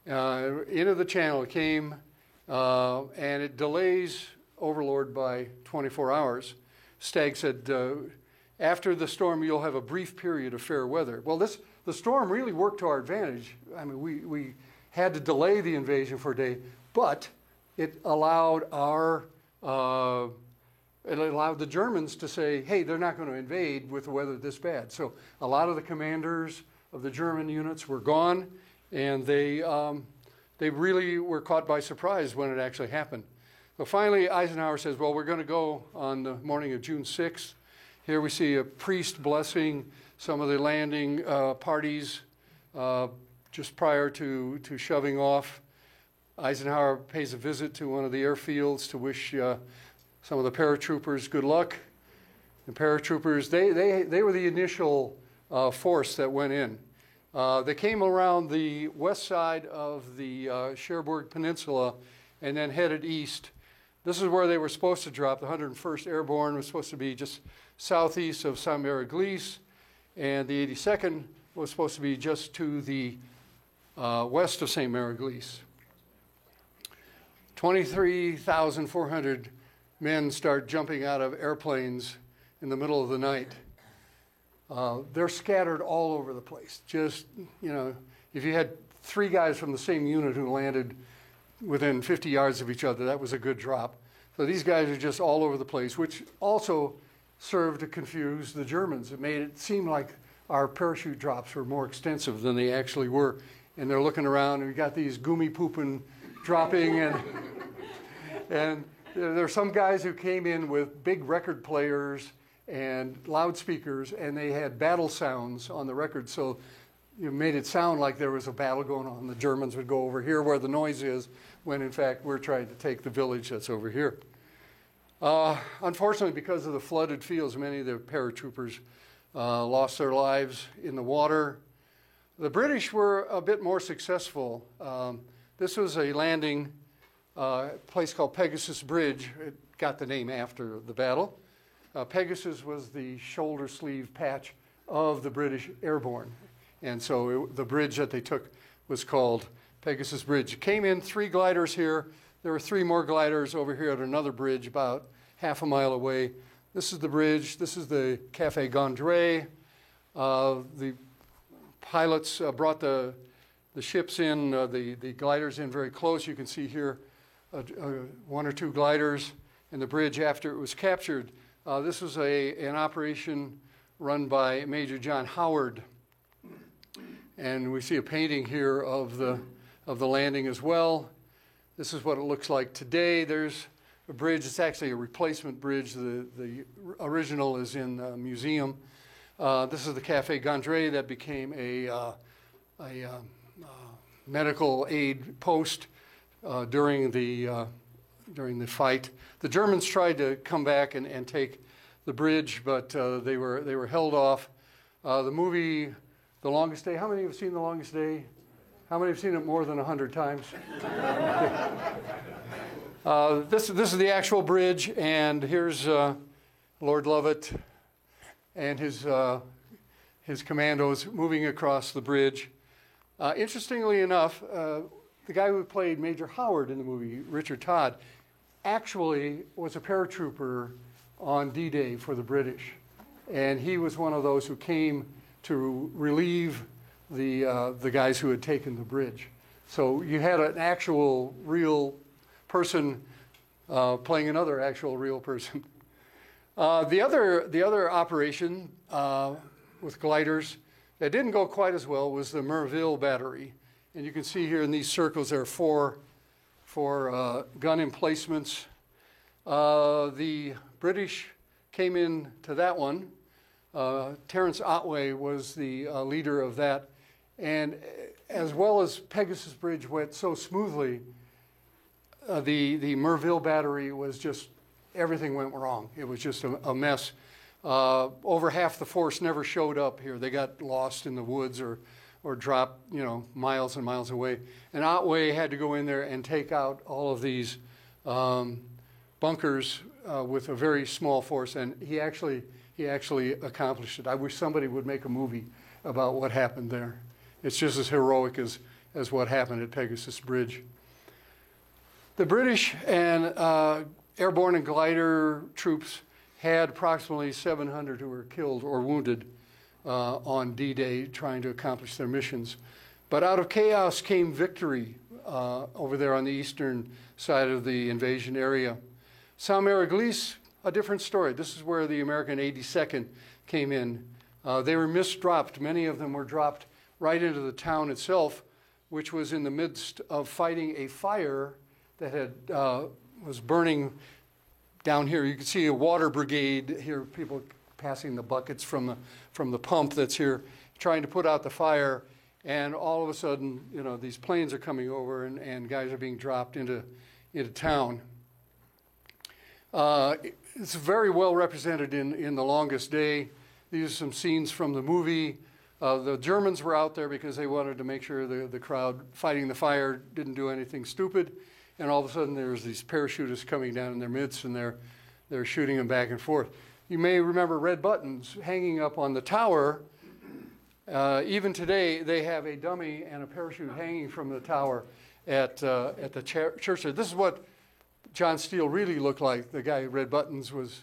S2: Into the channel it came, and it delays Overlord by 24 hours. Stagg said, after the storm, you'll have a brief period of fair weather. Well, this the storm really worked to our advantage. I mean, we had to delay the invasion for a day, but it allowed it allowed the Germans to say, hey, they're not going to invade with the weather this bad. So a lot of the commanders of the German units were gone, and they really were caught by surprise when it actually happened. So finally, Eisenhower says, well, we're going to go on the morning of June 6th. Here we see a priest blessing some of the landing parties just prior to shoving off. Eisenhower pays a visit to one of the airfields to wish some of the paratroopers good luck. The paratroopers, they were the initial force that went in. They came around the west side of the Cherbourg Peninsula and then headed east. This is where they were supposed to drop. The 101st Airborne was supposed to be just southeast of Saint-Mary-Glisse, and the 82nd was supposed to be just to the west of Saint-Mary-Glisse. 23,400 men start jumping out of airplanes in the middle of the night. They're scattered all over the place. Just, you know, if you had 3 guys from the same unit who landed within 50 yards of each other, that was a good drop. So these guys are just all over the place, which also served to confuse the Germans. It made it seem like our parachute drops were more extensive than they actually were. And they're looking around, and we got these gummy pooping dropping, and there's some guys who came in with big record players and loudspeakers, and they had battle sounds on the record, so it made it sound like there was a battle going on. The Germans would go over here where the noise is, when in fact we're trying to take the village that's over here. Unfortunately, because of the flooded fields, many of the paratroopers lost their lives in the water. The British were a bit more successful. This was a landing place called Pegasus Bridge. It got the name after the battle. Pegasus was the shoulder sleeve patch of the British Airborne. And so the bridge that they took was called Pegasus Bridge. It came in 3 gliders here. There were 3 more gliders over here at another bridge about half a mile away. This is the bridge. This is the Café Gondry. The pilots brought the ships in, the gliders in very close. You can see here 1 or 2 gliders in the bridge after it was captured. This was an operation run by Major John Howard. And we see a painting here of the landing as well. This is what it looks like today. There's a bridge. It's actually a replacement bridge. The original is in the museum. This is the Café Gondry that became a medical aid post during the fight. The Germans tried to come back and take the bridge, but they were held off. The movie The Longest Day. How many have seen The Longest Day? How many have seen it more than 100 times? This is the actual bridge, and here's Lord Lovett and his commandos moving across the bridge. Interestingly enough, the guy who played Major Howard in the movie, Richard Todd, actually was a paratrooper on D-Day for the British. And he was one of those who came to relieve the guys who had taken the bridge. So you had an actual real person playing another actual real person. The other operation with gliders that didn't go quite as well was the Merville Battery. And you can see here in these circles there are four gun emplacements. The British came in to that one. Terence Otway was the leader of that. And as well as Pegasus Bridge went so smoothly, the Merville Battery was just, everything went wrong. It was just a mess. Over half the force never showed up here. They got lost in the woods or dropped, miles and miles away. And Otway had to go in there and take out all of these bunkers with a very small force, and he actually accomplished it. I wish somebody would make a movie about what happened there. It's just as heroic as what happened at Pegasus Bridge. The British and airborne and glider troops had approximately 700 who were killed or wounded on D-Day trying to accomplish their missions. But out of chaos came victory over there on the eastern side of the invasion area. Saint-Mère-Église, a different story. This is where the American 82nd came in. They were misdropped. Many of them were dropped right into the town itself, which was in the midst of fighting a fire that had was burning down here. You can see a water brigade here, people passing the buckets from the pump that's here, trying to put out the fire. And all of a sudden, you know, these planes are coming over and guys are being dropped into town. It's very well represented in The Longest Day. These are some scenes from the movie. The Germans were out there because they wanted to make sure the crowd fighting the fire didn't do anything stupid. And all of a sudden there's these parachutists coming down in their midst and they're shooting them back and forth. You may remember red buttons hanging up on the tower. Even today, they have a dummy and a parachute hanging from the tower at the church. This is what John Steele really looked like. The guy Red Buttons was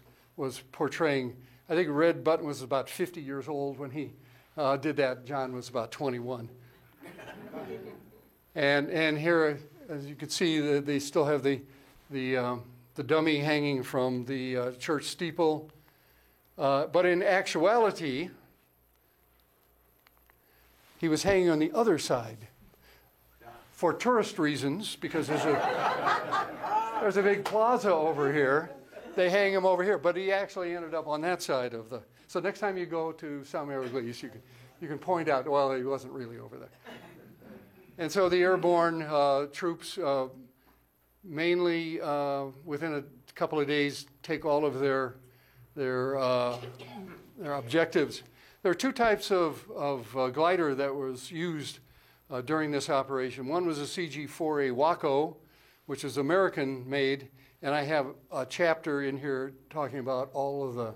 S2: portraying. I think Red Button was about 50 years old when he did that. John was about 21. And here, as you can see, they still have the dummy hanging from the church steeple. But in actuality, he was hanging on the other side for tourist reasons, because there's a big plaza over here. They hang him over here, but he actually ended up on that side of the. So next time you go to Saint-Mère-Église, you can point out, well, he wasn't really over there. And so the airborne troops, mainly within a couple of days, take all of their objectives. There are two types of glider that was used during this operation. One was a CG-4A Waco, which is American-made, and I have a chapter in here talking about all of the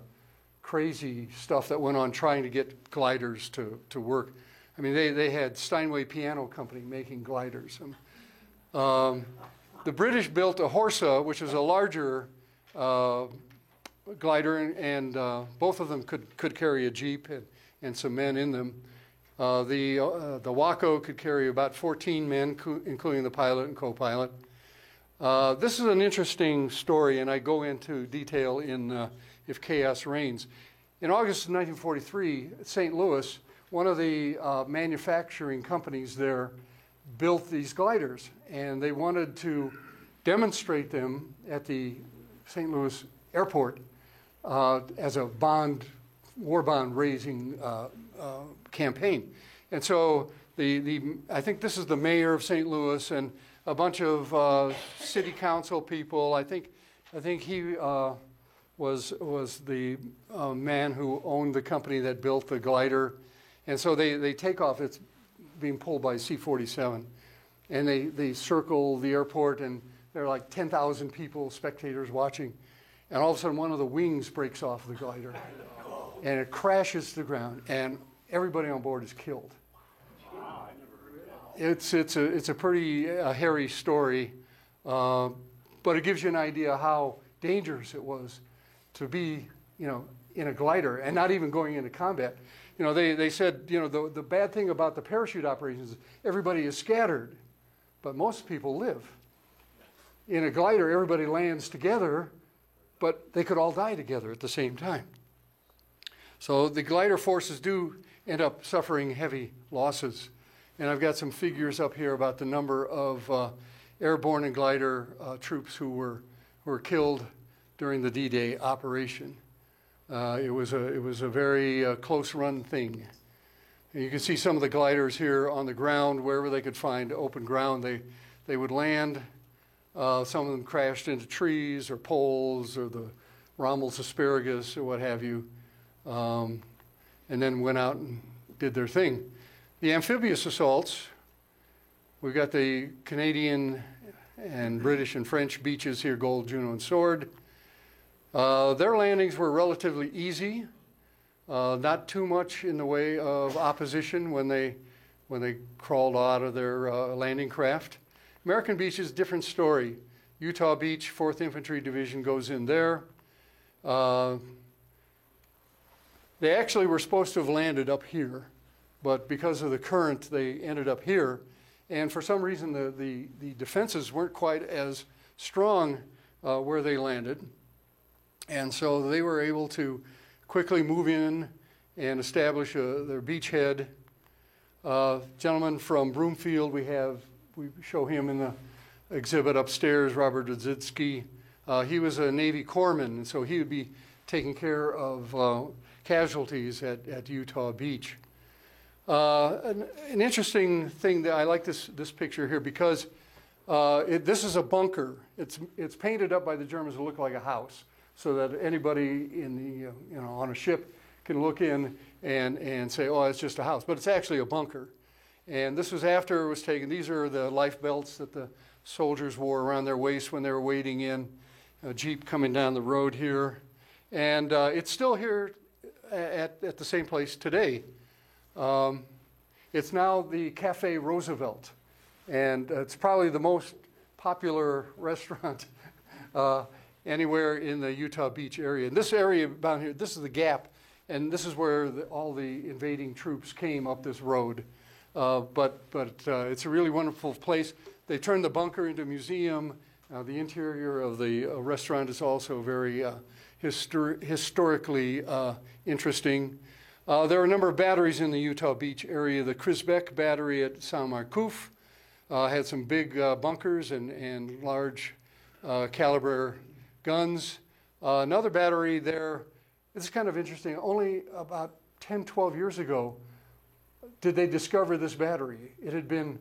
S2: crazy stuff that went on trying to get gliders to work. I mean, they had Steinway Piano Company making gliders. And, the British built a Horsa, which is a larger glider, and both of them could carry a jeep and some men in them. The Waco could carry about 14 men, including the pilot and co-pilot. This is an interesting story, and I go into detail in If Chaos Reigns. In August of 1943, St. Louis, one of the manufacturing companies there built these gliders, and they wanted to demonstrate them at the St. Louis airport as a war bond raising campaign. And so I think this is the mayor of St. Louis and a bunch of city council people. I think he was the man who owned the company that built the glider. And so they take off. It's being pulled by C-47. And they circle the airport, and there are like 10,000 people, spectators watching. And all of a sudden, one of the wings breaks off the glider. And it crashes to the ground, and everybody on board is killed. It's a pretty hairy story, but it gives you an idea how dangerous it was to be, in a glider and not even going into combat. They said, the bad thing about the parachute operations is everybody is scattered, but most people live. In a glider, everybody lands together, but they could all die together at the same time. So the glider forces do end up suffering heavy losses. And I've got some figures up here about the number of airborne and glider troops who were killed during the D-Day operation. It was a very close-run thing. And you can see some of the gliders here on the ground, wherever they could find open ground, they would land. Some of them crashed into trees or poles or the Rommel's asparagus or what have you, and then went out and did their thing. The amphibious assaults, we've got the Canadian and British and French beaches here, Gold, Juno, and Sword. Their landings were relatively easy, not too much in the way of opposition when they crawled out of their landing craft. American beaches, different story. Utah Beach, 4th Infantry Division goes in there. They actually were supposed to have landed up here, but because of the current, they ended up here. And for some reason, the defenses weren't quite as strong where they landed. And so they were able to quickly move in and establish their beachhead. Gentleman from Broomfield, we show him in the exhibit upstairs, Robert Radzitsky. He was a Navy corpsman, and so he would be taking care of casualties at Utah Beach. An interesting thing that I like this picture here because this is a bunker. It's painted up by the Germans to look like a house, so that anybody in the on a ship can look in and say, oh, it's just a house, but it's actually a bunker. And this was after it was taken. These are the life belts that the soldiers wore around their waist when they were wading in. A Jeep coming down the road here, and it's still here at the same place today. It's now the Cafe Roosevelt, and it's probably the most popular restaurant anywhere in the Utah Beach area. And this area down here, this is the Gap, and this is where all the invading troops came up this road. But it's a really wonderful place. They turned the bunker into a museum. The interior of the restaurant is also very historically interesting. There are a number of batteries in the Utah Beach area. The Krisbeck battery at Saint Marcouf had some big bunkers and large caliber guns. Another battery there, this is kind of interesting, only about 10, 12 years ago did they discover this battery. It had been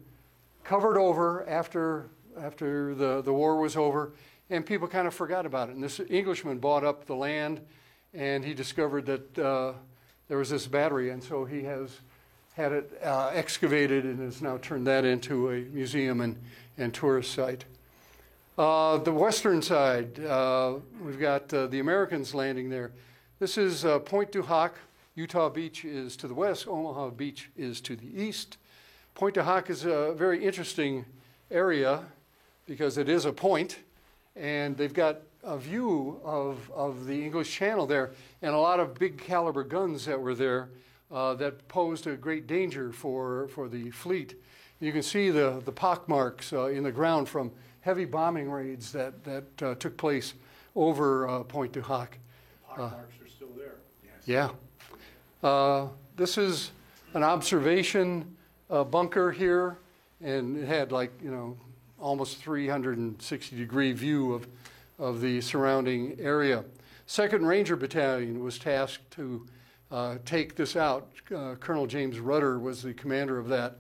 S2: covered over after the war was over, and people kind of forgot about it. And this Englishman bought up the land, and he discovered that there was this battery, and so he has had it excavated and has now turned that into a museum and tourist site. The western side, we've got the Americans landing there. This is Pointe du Hoc. Utah Beach is to the west. Omaha Beach is to the east. Pointe du Hoc is a very interesting area because it is a point, and they've got a view of the English Channel there, and a lot of big caliber guns that were there that posed a great danger for the fleet. You can see the pockmarks in the ground from heavy bombing raids that took place over Pointe du Hoc.
S3: Pockmarks are still there.
S2: Yeah. This is an observation bunker here, and it had almost 360-degree view of the surrounding area. 2nd Ranger Battalion was tasked to take this out. Colonel James Rudder was the commander of that.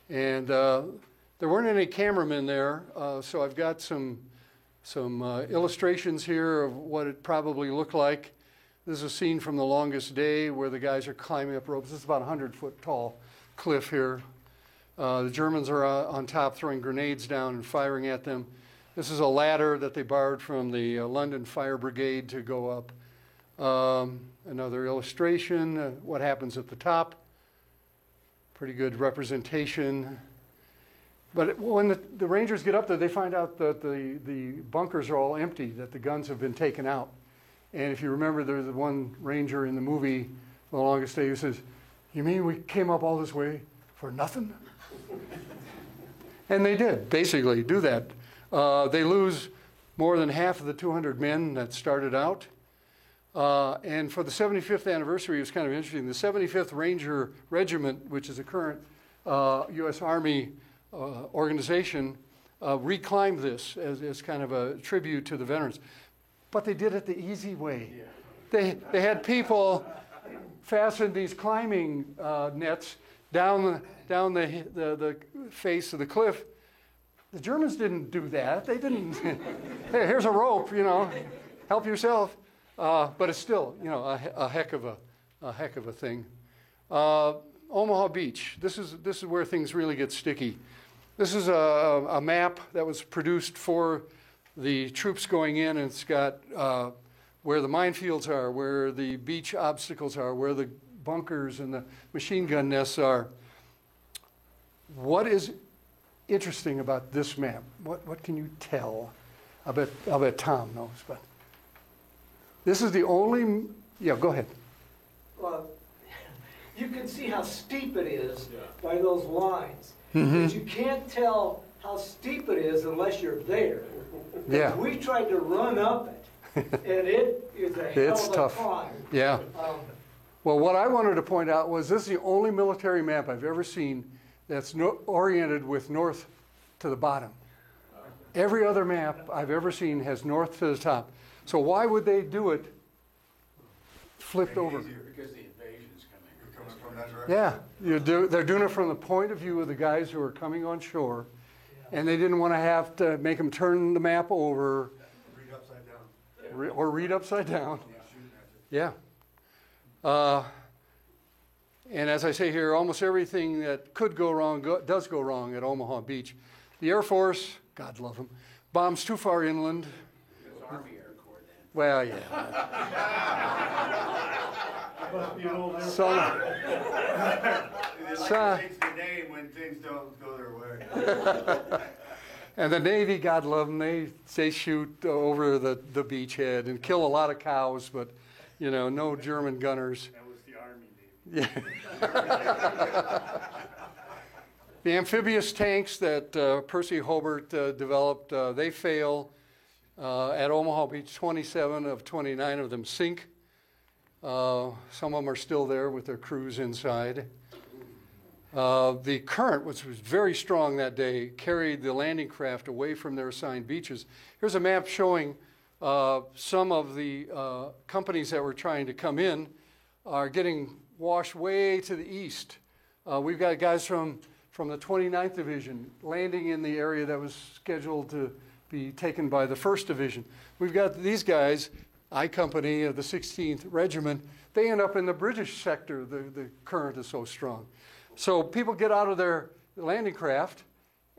S2: And there weren't any cameramen there, so I've got some illustrations here of what it probably looked like. This is a scene from The Longest Day where the guys are climbing up ropes. This is about a 100-foot tall cliff here. The Germans are on top throwing grenades down and firing at them. This is a ladder that they borrowed from the London Fire Brigade to go up. Another illustration, what happens at the top. Pretty good representation. But when the Rangers get up there, they find out that the bunkers are all empty, that the guns have been taken out. And if you remember, there's the one Ranger in the movie, The Longest Day, who says, "You mean we came up all this way for nothing?" And they did, basically, do that. They lose more than half of the 200 men that started out. And for the 75th anniversary, it was kind of interesting. The 75th Ranger Regiment, which is a current U.S. Army organization, reclaimed this as kind of a tribute to the veterans. But they did it the easy way. They had people fasten these climbing nets down the face of the cliff. The Germans didn't do that. They didn't. Hey, here's a rope, help yourself. But it's still, a heck of a thing. Omaha Beach. This is where things really get sticky. This is a map that was produced for the troops going in, and it's got where the minefields are, where the beach obstacles are, where the bunkers and the machine gun nests are. What is interesting about this map? What can you tell? I bet Tom knows, but this is the only. Yeah, go ahead.
S4: Well, you can see how steep it is by those lines. But you can't tell how steep it is unless you're there.
S2: Yeah.
S4: We tried to run up it, and it is a hell
S2: It's
S4: of a
S2: tough.
S4: climb.
S2: Yeah. Well, what I wanted to point out was this is the only military map I've ever seen that's oriented with north to the bottom. Every other map I've ever seen has north to the top. So why would they do it flipped over?
S3: Because the invasion's coming.
S5: You're coming from that direction.
S2: Yeah, they're doing it from the point of view of the guys who are coming on shore, and they didn't want to have to make them turn the map over
S5: Read upside down.
S2: or read upside down.
S5: Shooting at you.
S2: Yeah. And as I say here, almost everything that could go wrong does go wrong at Omaha Beach. The Air Force, God love them, bombs too far inland.
S3: It was Army Air Corps then.
S2: Well, yeah.
S3: Must be an old Air
S2: Some,
S5: They like
S2: So-
S5: to change the name when things don't go their way.
S2: and the Navy, God love them, they shoot over the beachhead and kill a lot of cows, but, you know, no German gunners.
S3: That was the Army Navy.
S2: Yeah. The amphibious tanks that Percy Hobart developed, they fail. At Omaha Beach, 27 of 29 of them sink. Some of them are still there with their crews inside. The current, which was very strong that day, carried the landing craft away from their assigned beaches. Here's a map showing some of the companies that were trying to come in are getting washed way to the east. We've got guys from the 29th Division landing in the area that was scheduled to be taken by the 1st Division. We've got these guys, I Company of the 16th Regiment, they end up in the British sector. The current is so strong. So people get out of their landing craft,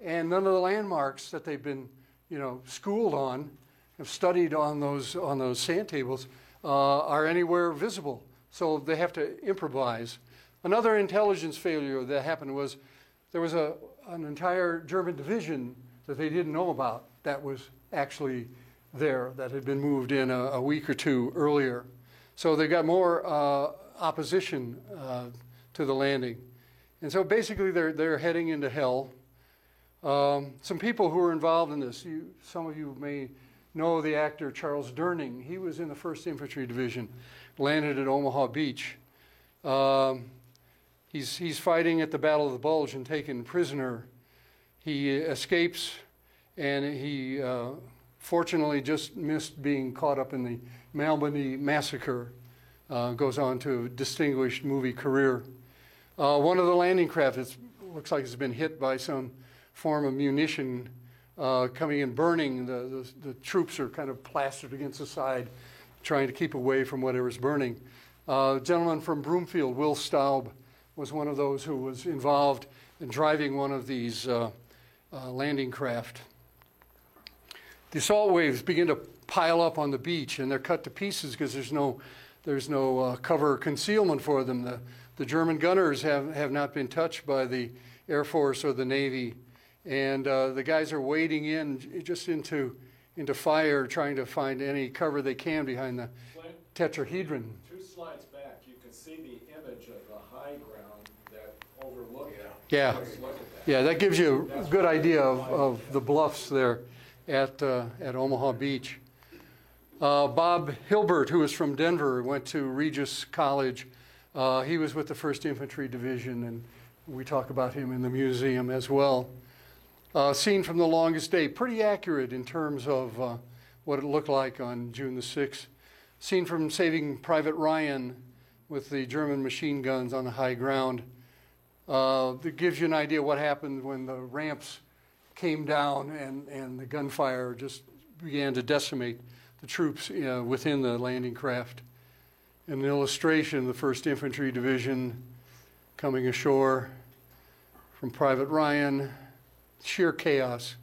S2: and none of the landmarks that they've been, you know, schooled on, have studied on those sand tables, are anywhere visible. So they have to improvise. Another intelligence failure that happened was there was an entire German division that they didn't know about that was actually there, that had been moved in a week or two earlier. So they got more opposition to the landing. And so basically they're heading into hell. Some people who were involved in this, some of you may know the actor Charles Durning. He was in the 1st Infantry Division, landed at Omaha Beach. He's fighting at the Battle of the Bulge and taken prisoner. He escapes, and he fortunately just missed being caught up in the Malmedy massacre. Goes on to a distinguished movie career. One of the landing craft, looks like it's been hit by some form of munition coming in, burning. The troops are kind of plastered against the side, trying to keep away from whatever's burning. A gentleman from Broomfield, Will Staub, was one of those who was involved in driving one of these landing craft. The assault waves begin to pile up on the beach, and they're cut to pieces because there's no cover or concealment for them. The German gunners have not been touched by the Air Force or the Navy, and the guys are wading in just into fire, trying to find any cover they can behind the tetrahedron.
S1: 2 slides back, you can see the image of the high ground that overlooked it.
S2: Yeah,
S1: Let's look at that.
S2: yeah, that gives you a good idea of the bluffs there at Omaha Beach. Bob Hilbert, who is from Denver, went to Regis College. He was with the 1st Infantry Division, and we talk about him in the museum as well. Scene from The Longest Day, pretty accurate in terms of what it looked like on June the 6th. Scene from Saving Private Ryan with the German machine guns on the high ground. That gives you an idea what happened when the ramps came down and the gunfire just began to decimate the troops within the landing craft. An illustration, the 1st Infantry Division coming ashore from Private Ryan, sheer chaos.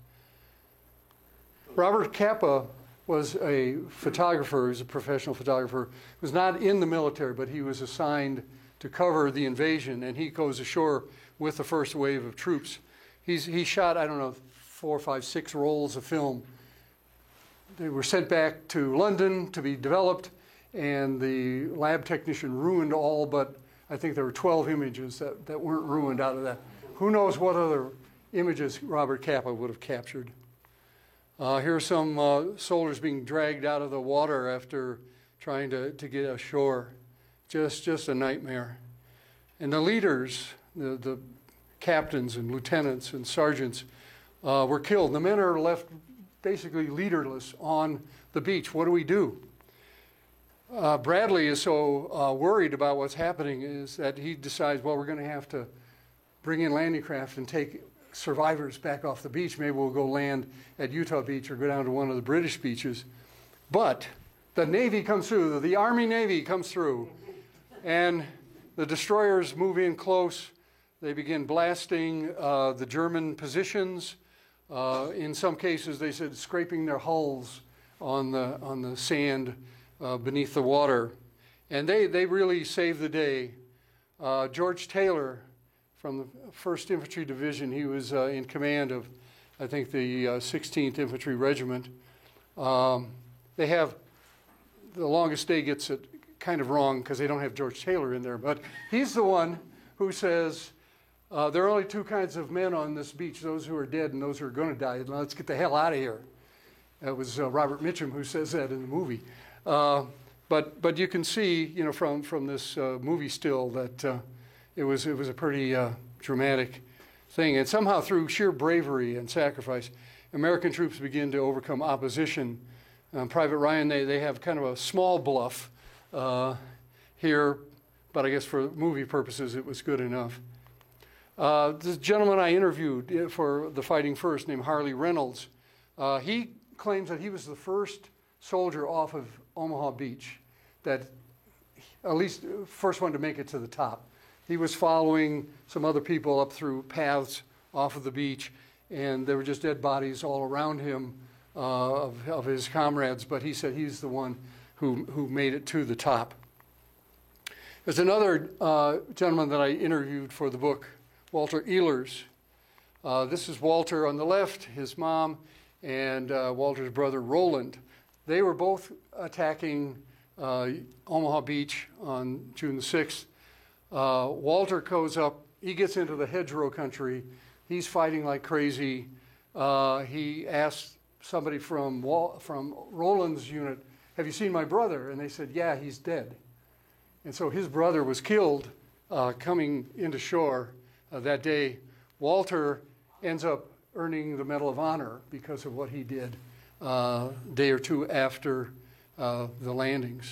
S2: Robert Capa was a photographer, he was a professional photographer, was not in the military, but he was assigned to cover the invasion, and he goes ashore with the first wave of troops. He shot, 4, 5, 6 rolls of film. They were sent back to London to be developed, and the lab technician ruined all but, I think there were 12 images that weren't ruined out of that. Who knows what other images Robert Capa would have captured. Here are some soldiers being dragged out of the water after trying to get ashore. Just a nightmare. And the leaders, the captains and lieutenants and sergeants were killed. The men are left basically leaderless on the beach. What do we do? Bradley is so worried about what's happening is that he decides, well, we're going to have to bring in landing craft and take survivors back off the beach. Maybe we'll go land at Utah Beach or go down to one of the British beaches. But the Navy comes through, the Army Navy comes through, and the destroyers move in close. They begin blasting the German positions. In some cases, they said scraping their hulls on the sand beneath the water. And they really saved the day. George Taylor from the 1st Infantry Division, he was in command of, I think, the 16th Infantry Regiment. They have, the longest day gets it kind of wrong because they don't have George Taylor in there, but he's the one who says, there are only two kinds of men on this beach, those who are dead and those who are going to die. Let's get the hell out of here. That was Robert Mitchum who says that in the movie. But you can see, you know, from this movie still that it was a pretty dramatic thing. And somehow through sheer bravery and sacrifice, American troops begin to overcome opposition. Private Ryan, they have kind of a small bluff here, but I guess for movie purposes it was good enough. This gentleman I interviewed for The Fighting First, named Harley Reynolds, he claims that he was the first soldier off of Omaha Beach, that at least first one to make it to the top. He was following some other people up through paths off of the beach, and there were just dead bodies all around him of his comrades, but he said he's the one who made it to the top. There's another gentleman that I interviewed for the book, Walter Ehlers. This is Walter on the left, his mom, and Walter's brother Roland. They were both attacking Omaha Beach on June the 6th. Walter goes up, he gets into the hedgerow country, he's fighting like crazy. He asked somebody from Roland's unit, have you seen my brother? And they said, yeah, he's dead. And so his brother was killed coming into shore that day. Walter ends up earning the Medal of Honor because of what he did a day or two after the landings.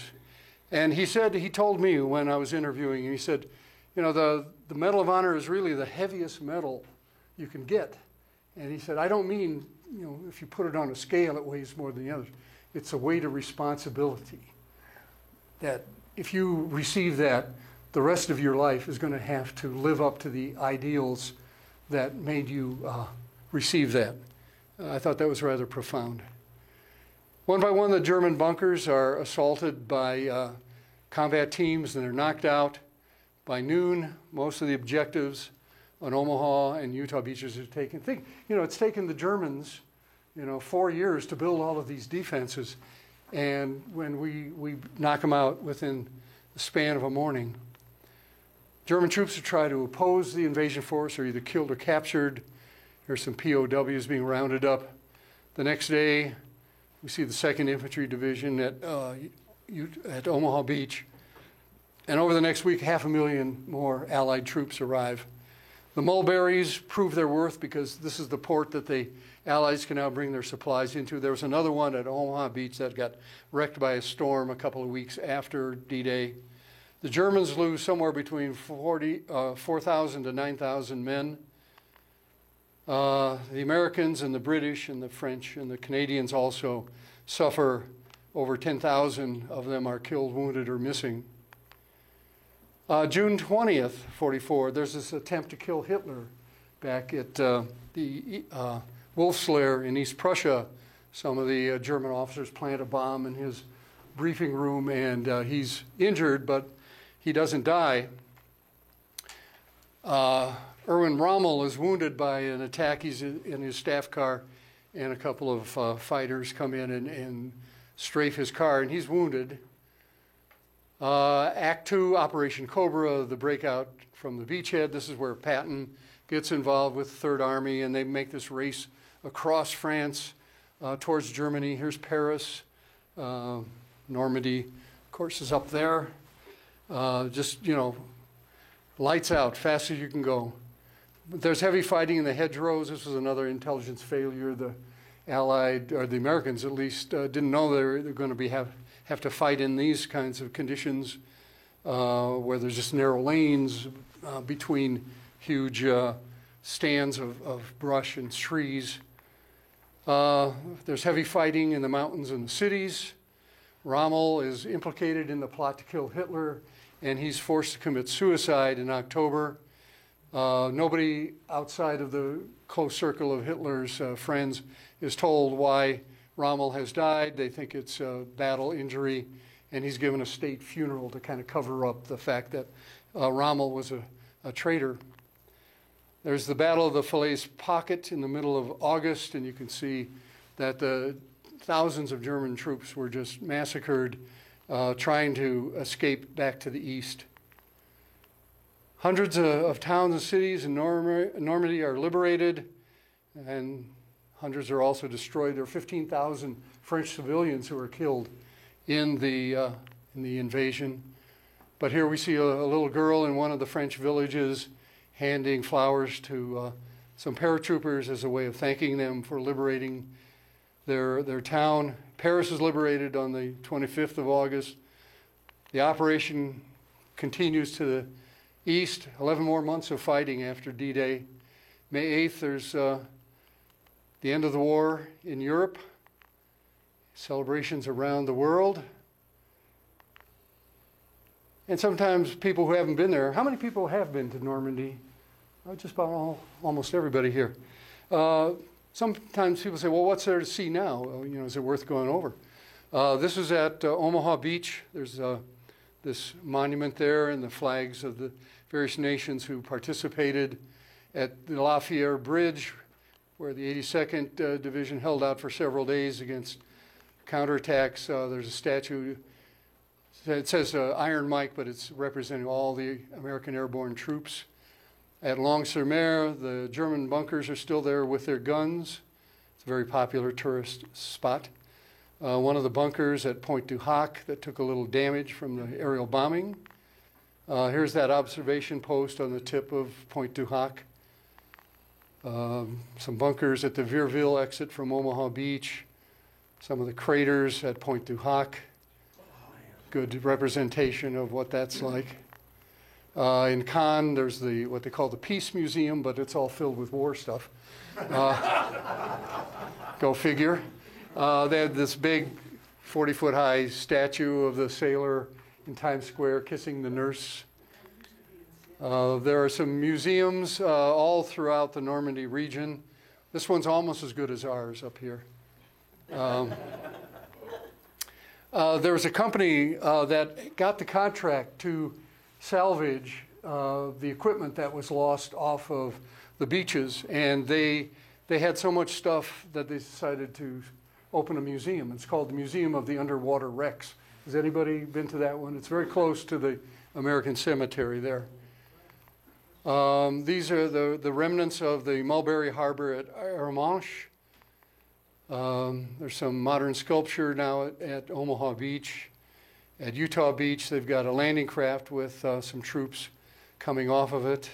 S2: And he told me when I was interviewing him, he said, you know, the Medal of Honor is really the heaviest medal you can get. And he said, I don't mean, you know, if you put it on a scale, it weighs more than the others. It's a weight of responsibility. That if you receive that, the rest of your life is going to have to live up to the ideals that made you receive that. I thought that was rather profound. One by one, the German bunkers are assaulted by combat teams and they're knocked out. By noon, most of the objectives on Omaha and Utah beaches are taken. It's taken the Germans, 4 years to build all of these defenses. And when we knock them out within the span of a morning, German troops who try to oppose the invasion force are either killed or captured. There's some POWs being rounded up. The next day, we see the 2nd Infantry Division at Omaha Beach. And over the next week, 500,000 more Allied troops arrive. The Mulberries prove their worth because this is the port that the Allies can now bring their supplies into. There was another one at Omaha Beach that got wrecked by a storm a couple of weeks after D-Day. The Germans lose somewhere between 4,000 to 9,000 men. The Americans and the British and the French and the Canadians also suffer. Over 10,000 of them are killed, wounded, or missing. June 20th, 1944, there's this attempt to kill Hitler back at the Wolf's Lair in East Prussia. Some of the German officers plant a bomb in his briefing room, and he's injured, but he doesn't die. Erwin Rommel is wounded by an attack. He's in his staff car, and a couple of fighters come in and strafe his car, and he's wounded. Act 2, Operation Cobra, the breakout from the beachhead. This is where Patton gets involved with the Third Army, and they make this race across France towards Germany. Here's Paris. Normandy, of course, is up there. Just, lights out, fast as you can go. But there's heavy fighting in the hedgerows. This was another intelligence failure. The Allied, or the Americans at least, didn't know they're going to have to fight in these kinds of conditions where there's just narrow lanes between huge stands of brush and trees. There's heavy fighting in the mountains and the cities. Rommel is implicated in the plot to kill Hitler, and he's forced to commit suicide in October. Nobody outside of the close circle of Hitler's friends is told why Rommel has died. They think it's a battle injury, and he's given a state funeral to kind of cover up the fact that Rommel was a traitor. There's the Battle of the Falaise Pocket in the middle of August, and you can see that the thousands of German troops were just massacred trying to escape back to the east. Hundreds of towns and cities in Normandy are liberated, and hundreds are also destroyed. There are 15,000 French civilians who are killed in the invasion. But here we see a little girl in one of the French villages handing flowers to some paratroopers as a way of thanking them for liberating their town. Paris is liberated on the 25th of August. The operation continues to the east. 11 more months of fighting after D-Day. May 8th, there's the end of the war in Europe. Celebrations around the world. And sometimes people who haven't been there, how many people have been to Normandy? Just about almost everybody here. Sometimes people say, well, what's there to see now? Is it worth going over? This is at Omaha Beach. There's this monument there and the flags of the various nations who participated at the Lafayette Bridge, where the 82nd Division held out for several days against counterattacks. There's a statue. It says Iron Mike, but it's representing all the American airborne troops. At Lons-sur-Mer, the German bunkers are still there with their guns. It's a very popular tourist spot. One of the bunkers at Pointe du Hoc that took a little damage from the aerial bombing. Here's that observation post on the tip of Pointe du Hoc. Some bunkers at the Vierville exit from Omaha Beach. Some of the craters at Pointe du Hoc. Good representation of what that's like. In Cannes, there's what they call the Peace Museum, but it's all filled with war stuff. Go figure. They had this big 40-foot high statue of the sailor in Times Square kissing the nurse. There are some museums all throughout the Normandy region. This one's almost as good as ours up here. There was a company that got the contract to salvage the equipment that was lost off of the beaches, and they had so much stuff that they decided to open a museum. It's called the Museum of the Underwater Wrecks. Has anybody been to that one? It's very close to the American Cemetery there. These are the remnants of the Mulberry Harbor at Arromanches. There's some modern sculpture now at Omaha Beach. At Utah Beach, they've got a landing craft with some troops coming off of it.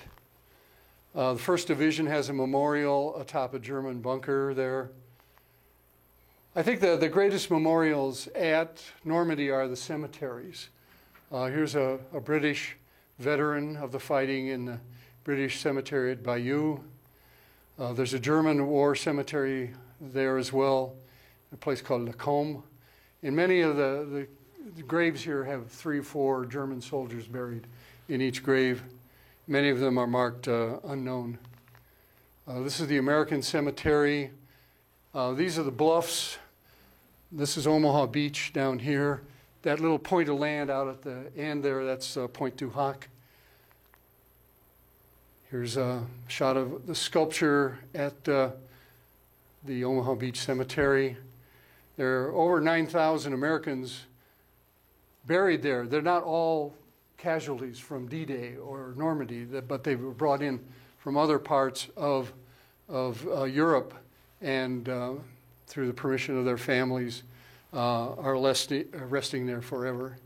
S2: The 1st Division has a memorial atop a German bunker there. I think the greatest memorials at Normandy are the cemeteries. Here's a British veteran of the fighting in the British cemetery at Bayeux. There's a German war cemetery there as well, a place called Le Combe. And many of the graves here have 3 or 4 German soldiers buried in each grave. Many of them are marked unknown. This is the American Cemetery. These are the bluffs. This is Omaha Beach down here. That little point of land out at the end there, that's Pointe du Hoc. Here's a shot of the sculpture at the Omaha Beach Cemetery. There are over 9,000 Americans buried there. They're not all casualties from D-Day or Normandy, but they were brought in from other parts of Europe, and through the permission of their families, are resting there forever.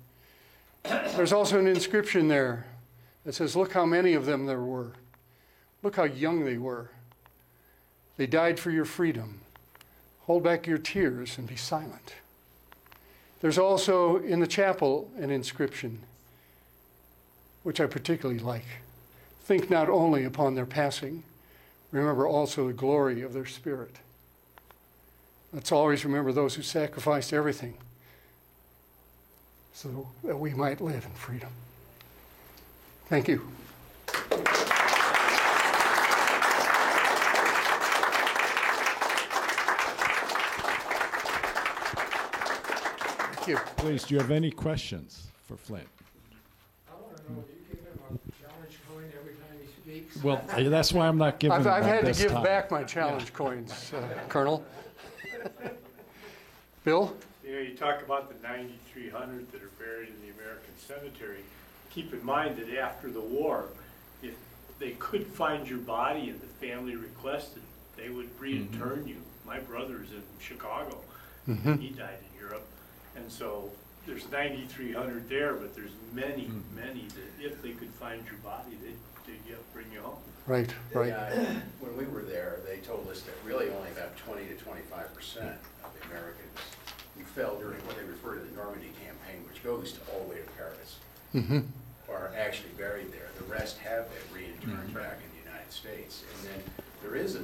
S2: There's also an inscription there that says, "Look how many of them there were. Look how young they were. They died for your freedom. Hold back your tears and be silent." There's also in the chapel an inscription, which I particularly like. "Think not only upon their passing, remember also the glory of their spirit." Let's always remember those who sacrificed everything so that we might live in freedom. Thank you. Thank you.
S1: Please, do you have any questions for Flint?
S6: I want to know, do you give him a challenge coin every time he speaks?
S1: Well, that's why I'm not giving
S2: I've
S1: them
S2: had to
S1: this
S2: give
S1: time.
S2: back my challenge coins, Colonel. Bill?
S3: You know, you talk about the 9,300 that are buried in the American cemetery. Keep in mind that after the war, if they could find your body and the family requested, they would reinterm you. My brother's in Chicago. He died in Europe. And so there's 9,300 there, but there's many, many that if they could find your body, they'd bring you home.
S2: Right, right.
S7: When we were there, they told us that really only about 20 to 25% of the Americans who fell during what they refer to the Normandy campaign, which goes all the way to Paris, are actually buried there. The rest have been reinterred back in the United States. And then there's a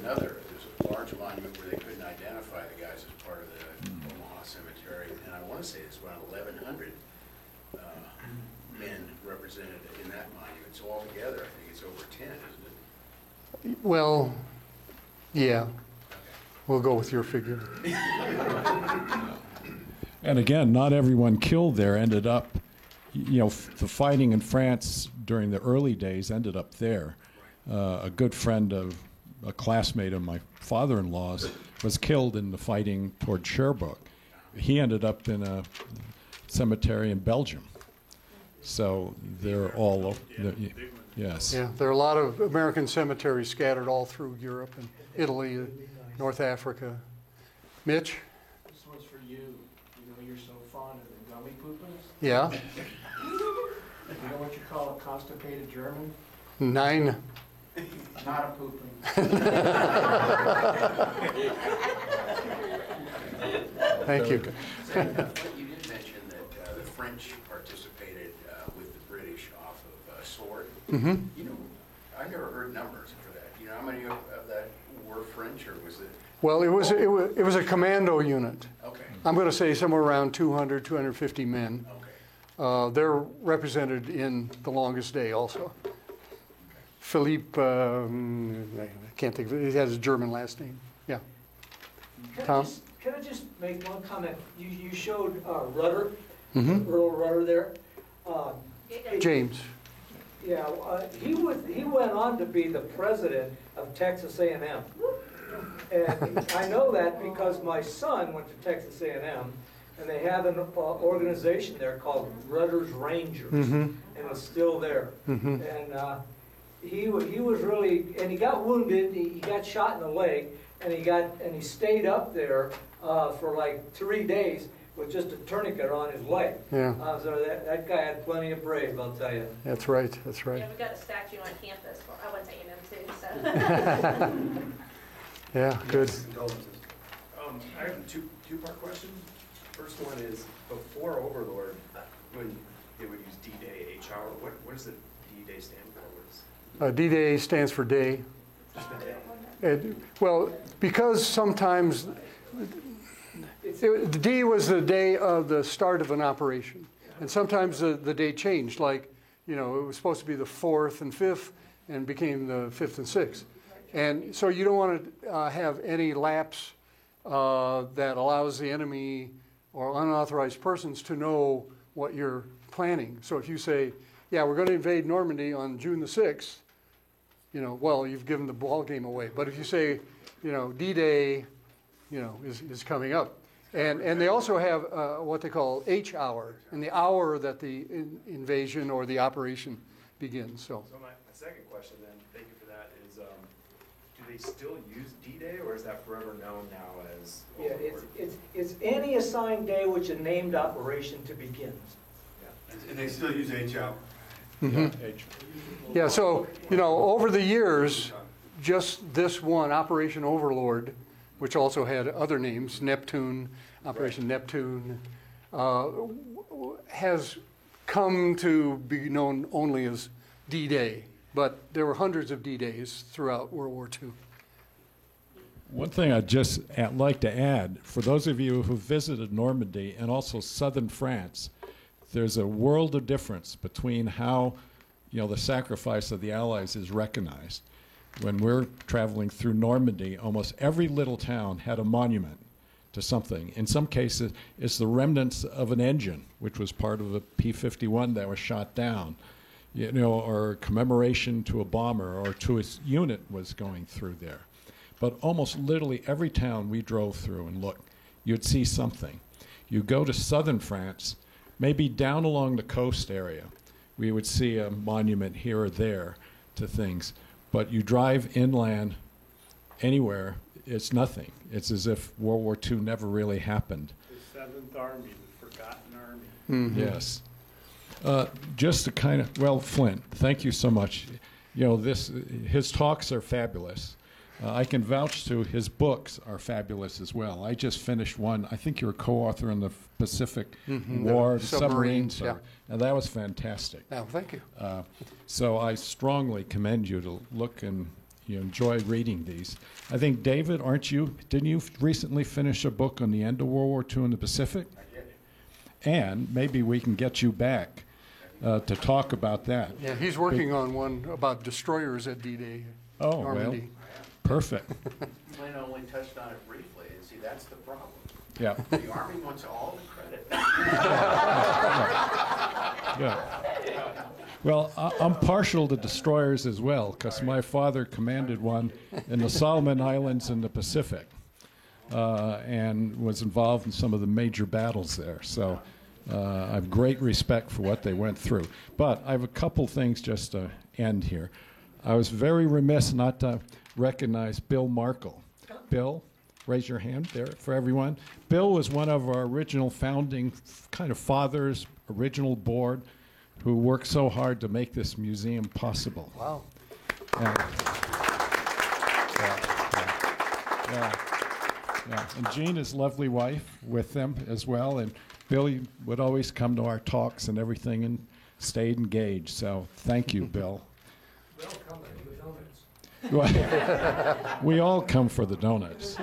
S7: large monument where they couldn't identify the guys as part of the Omaha Cemetery. And I want to say it's around 1,100 men represented in that monument. So altogether, I think it's over 10, isn't it?
S2: Well, yeah. We'll go with your figure.
S1: And again, not everyone killed there ended up, the fighting in France during the early days ended up there. A good friend of a classmate of my father-in-law's was killed in the fighting toward Cherbourg. He ended up in a cemetery in Belgium. So they're all, yes.
S2: Yeah, there are a lot of American cemeteries scattered all through Europe and Italy, North Africa. Mitch?
S6: This one's for you. You know you're so fond of the gummy poopas.
S2: Yeah?
S6: You know what you call a constipated German?
S2: 9.
S6: Not a pooping.
S2: Thank you.
S7: You did mention that the French participated with the British off of Sword. You know, I never heard numbers for that. You know how many of that were French, or was it?
S2: Well, it was a commando unit.
S7: Okay.
S2: I'm going to say somewhere around 200, 250 men.
S7: Okay.
S2: They're represented in The Longest Day also. Philippe, I can't think of it. He has a German last name. Yeah. Tom?
S4: Can I just make one comment? You showed Rudder, Earl Rudder there.
S2: James.
S4: Yeah, he went on to be the president of Texas A&M. And I know that because my son went to Texas A&M, and they have an organization there called Rudder's Rangers, and it's still there. And he was really, and he got wounded. He got shot in the leg, and he stayed up there for like 3 days with just a tourniquet on his leg.
S2: Yeah.
S4: So that guy had plenty of brave, I'll tell you.
S2: That's right. That's right.
S8: Yeah, we got a statue on campus. Well, I went to A&M too, so.
S2: Yeah, good.
S9: I have a two-part question. First one is, before Overlord, when they would use D-Day, H-hour, what does the D-Day stand for?
S2: D-Day stands for day.
S9: Just the day?
S2: Well, because sometimes the D was the day of the start of an operation. And sometimes the day changed, like, it was supposed to be the 4th and 5th and became the 5th and 6th. And so you don't want to have any lapse that allows the enemy or unauthorized persons to know what you're planning. So if you say, yeah, we're going to invade Normandy on June the 6th, well, you've given the ball game away. But if you say, D-Day, is coming up, And they also have what they call H hour, in the hour that the invasion or the operation begins. So
S9: So my second question then, thank you for that, is do they still use D-Day, or is that forever known now as
S4: Yeah,
S9: Overlord?
S4: it's any assigned day which a named operation to begin.
S5: And they still use H-hour.
S2: yeah, so over the years, just this one, Operation Overlord, which also had other names, Neptune, Operation Neptune, has come to be known only as D-Day. But there were hundreds of D-Days throughout World War II.
S1: One thing I'd just like to add, for those of you who visited Normandy and also southern France, there's a world of difference between how the sacrifice of the Allies is recognized. When we're traveling through Normandy, almost every little town had a monument to something. In some cases, it's the remnants of an engine, which was part of a P-51 that was shot down, or commemoration to a bomber or to a unit was going through there. But almost literally every town we drove through and looked, you'd see something. You go to southern France, maybe down along the coast area, we would see a monument here or there to things. But you drive inland anywhere, it's nothing. It's as if World War II never really happened.
S3: The 7th Army, the forgotten army.
S1: Yes. Just to kind of, Flint, thank you so much. His talks are fabulous. I can vouch to his books are fabulous as well. I just finished one. I think you're a co-author in the Pacific War,
S2: The
S1: submarines.
S2: yeah.
S1: And that was fantastic.
S2: Oh, thank you.
S1: So I strongly commend you to look and enjoy reading these. I think, David, didn't you recently finish a book on the end of World War II in the Pacific?
S7: I did.
S1: And maybe we can get you back to talk about that.
S2: Yeah, he's working on one about destroyers at D-Day.
S1: Oh,
S2: Normandy.
S1: well, perfect.
S7: Flynn only touched on it briefly, and see, that's the problem.
S1: Yeah.
S7: The Army wants all the credit.
S1: Yeah. Well, I'm partial to destroyers as well, because my father commanded one in the Solomon Islands in the Pacific, and was involved in some of the major battles there. So I have great respect for what they went through. But I have a couple things just to end here. I was very remiss not to recognize Bill Markle. Bill, raise your hand there for everyone. Bill was one of our original founding kind of fathers, original board, who worked so hard to make this museum possible.
S2: Wow.
S1: Yeah. And Jean, his lovely wife, with them as well. And Bill would always come to our talks and everything and stayed engaged. So thank you, Bill.
S6: They'll come to the donuts.
S1: We all come for the donuts.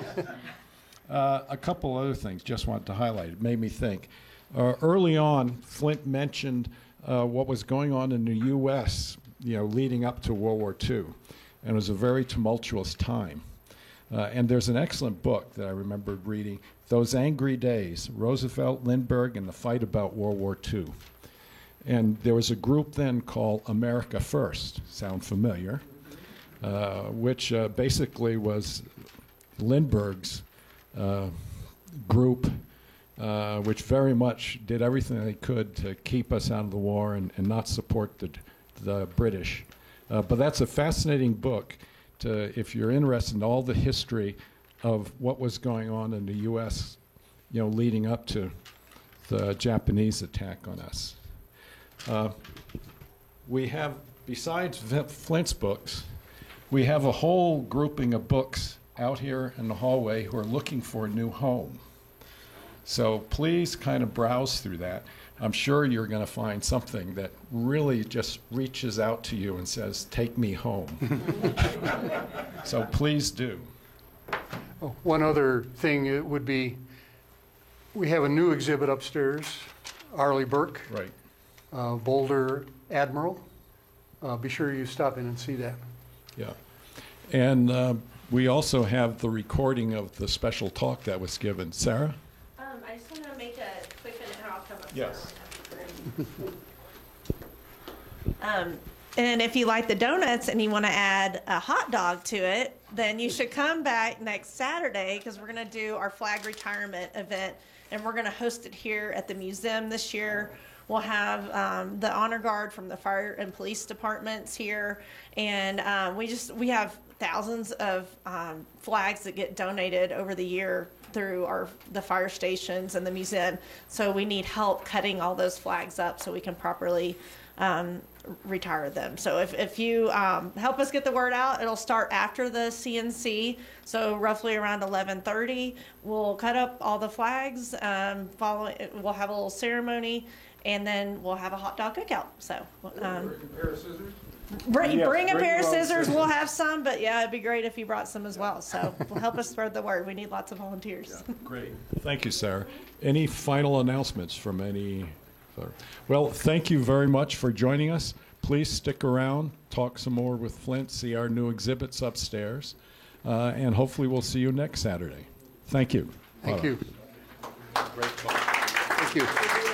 S1: A couple other things just wanted to highlight. It made me think. Early on, Flint mentioned what was going on in the U.S., leading up to World War II. And it was a very tumultuous time. And there's an excellent book that I remembered reading, Those Angry Days, Roosevelt, Lindbergh, and the Fight About World War II. And there was a group then called America First, sound familiar, which basically was Lindbergh's group, which very much did everything they could to keep us out of the war and not support the British. But that's a fascinating book if you're interested in all the history of what was going on in the U.S., leading up to the Japanese attack on us. We have, besides Flint's books, we have a whole grouping of books out here in the hallway who are looking for a new home. So please kind of browse through that. I'm sure you're going to find something that really just reaches out to you and says, take me home. So please do.
S2: Oh, one other thing it would be, we have a new exhibit upstairs, Arleigh Burke,
S1: Right.
S2: Boulder Admiral. Be sure you stop in and see that.
S1: Yeah. And we also have the recording of the special talk that was given. Sarah?
S8: I just want to make a quick minute and I'll come up.
S1: Yes.
S8: And if you like the donuts and you want to add a hot dog to it, then you should come back next Saturday because we're going to do our flag retirement event, and we're going to host it here at the museum this year. We'll have the honor guard from the fire and police departments here, and we have thousands of flags that get donated over the year through the fire stations and the museum. So we need help cutting all those flags up so we can properly retire them. So if you help us get the word out, it'll start after the CNC. So roughly around 11:30, we'll cut up all the flags. We'll have a little ceremony, and then we'll have a hot dog cookout. So bring a pair of scissors. We'll have some, but yeah, it'd be great if you brought some as well. So help us spread the word. We need lots of volunteers.
S1: Yeah, great. Thank you, Sarah. Any final announcements from any? Well, thank you very much for joining us. Please stick around, talk some more with Flint, see our new exhibits upstairs, and hopefully we'll see you next Saturday. Thank you.
S2: Thank you.
S1: Great talk.
S2: Thank you.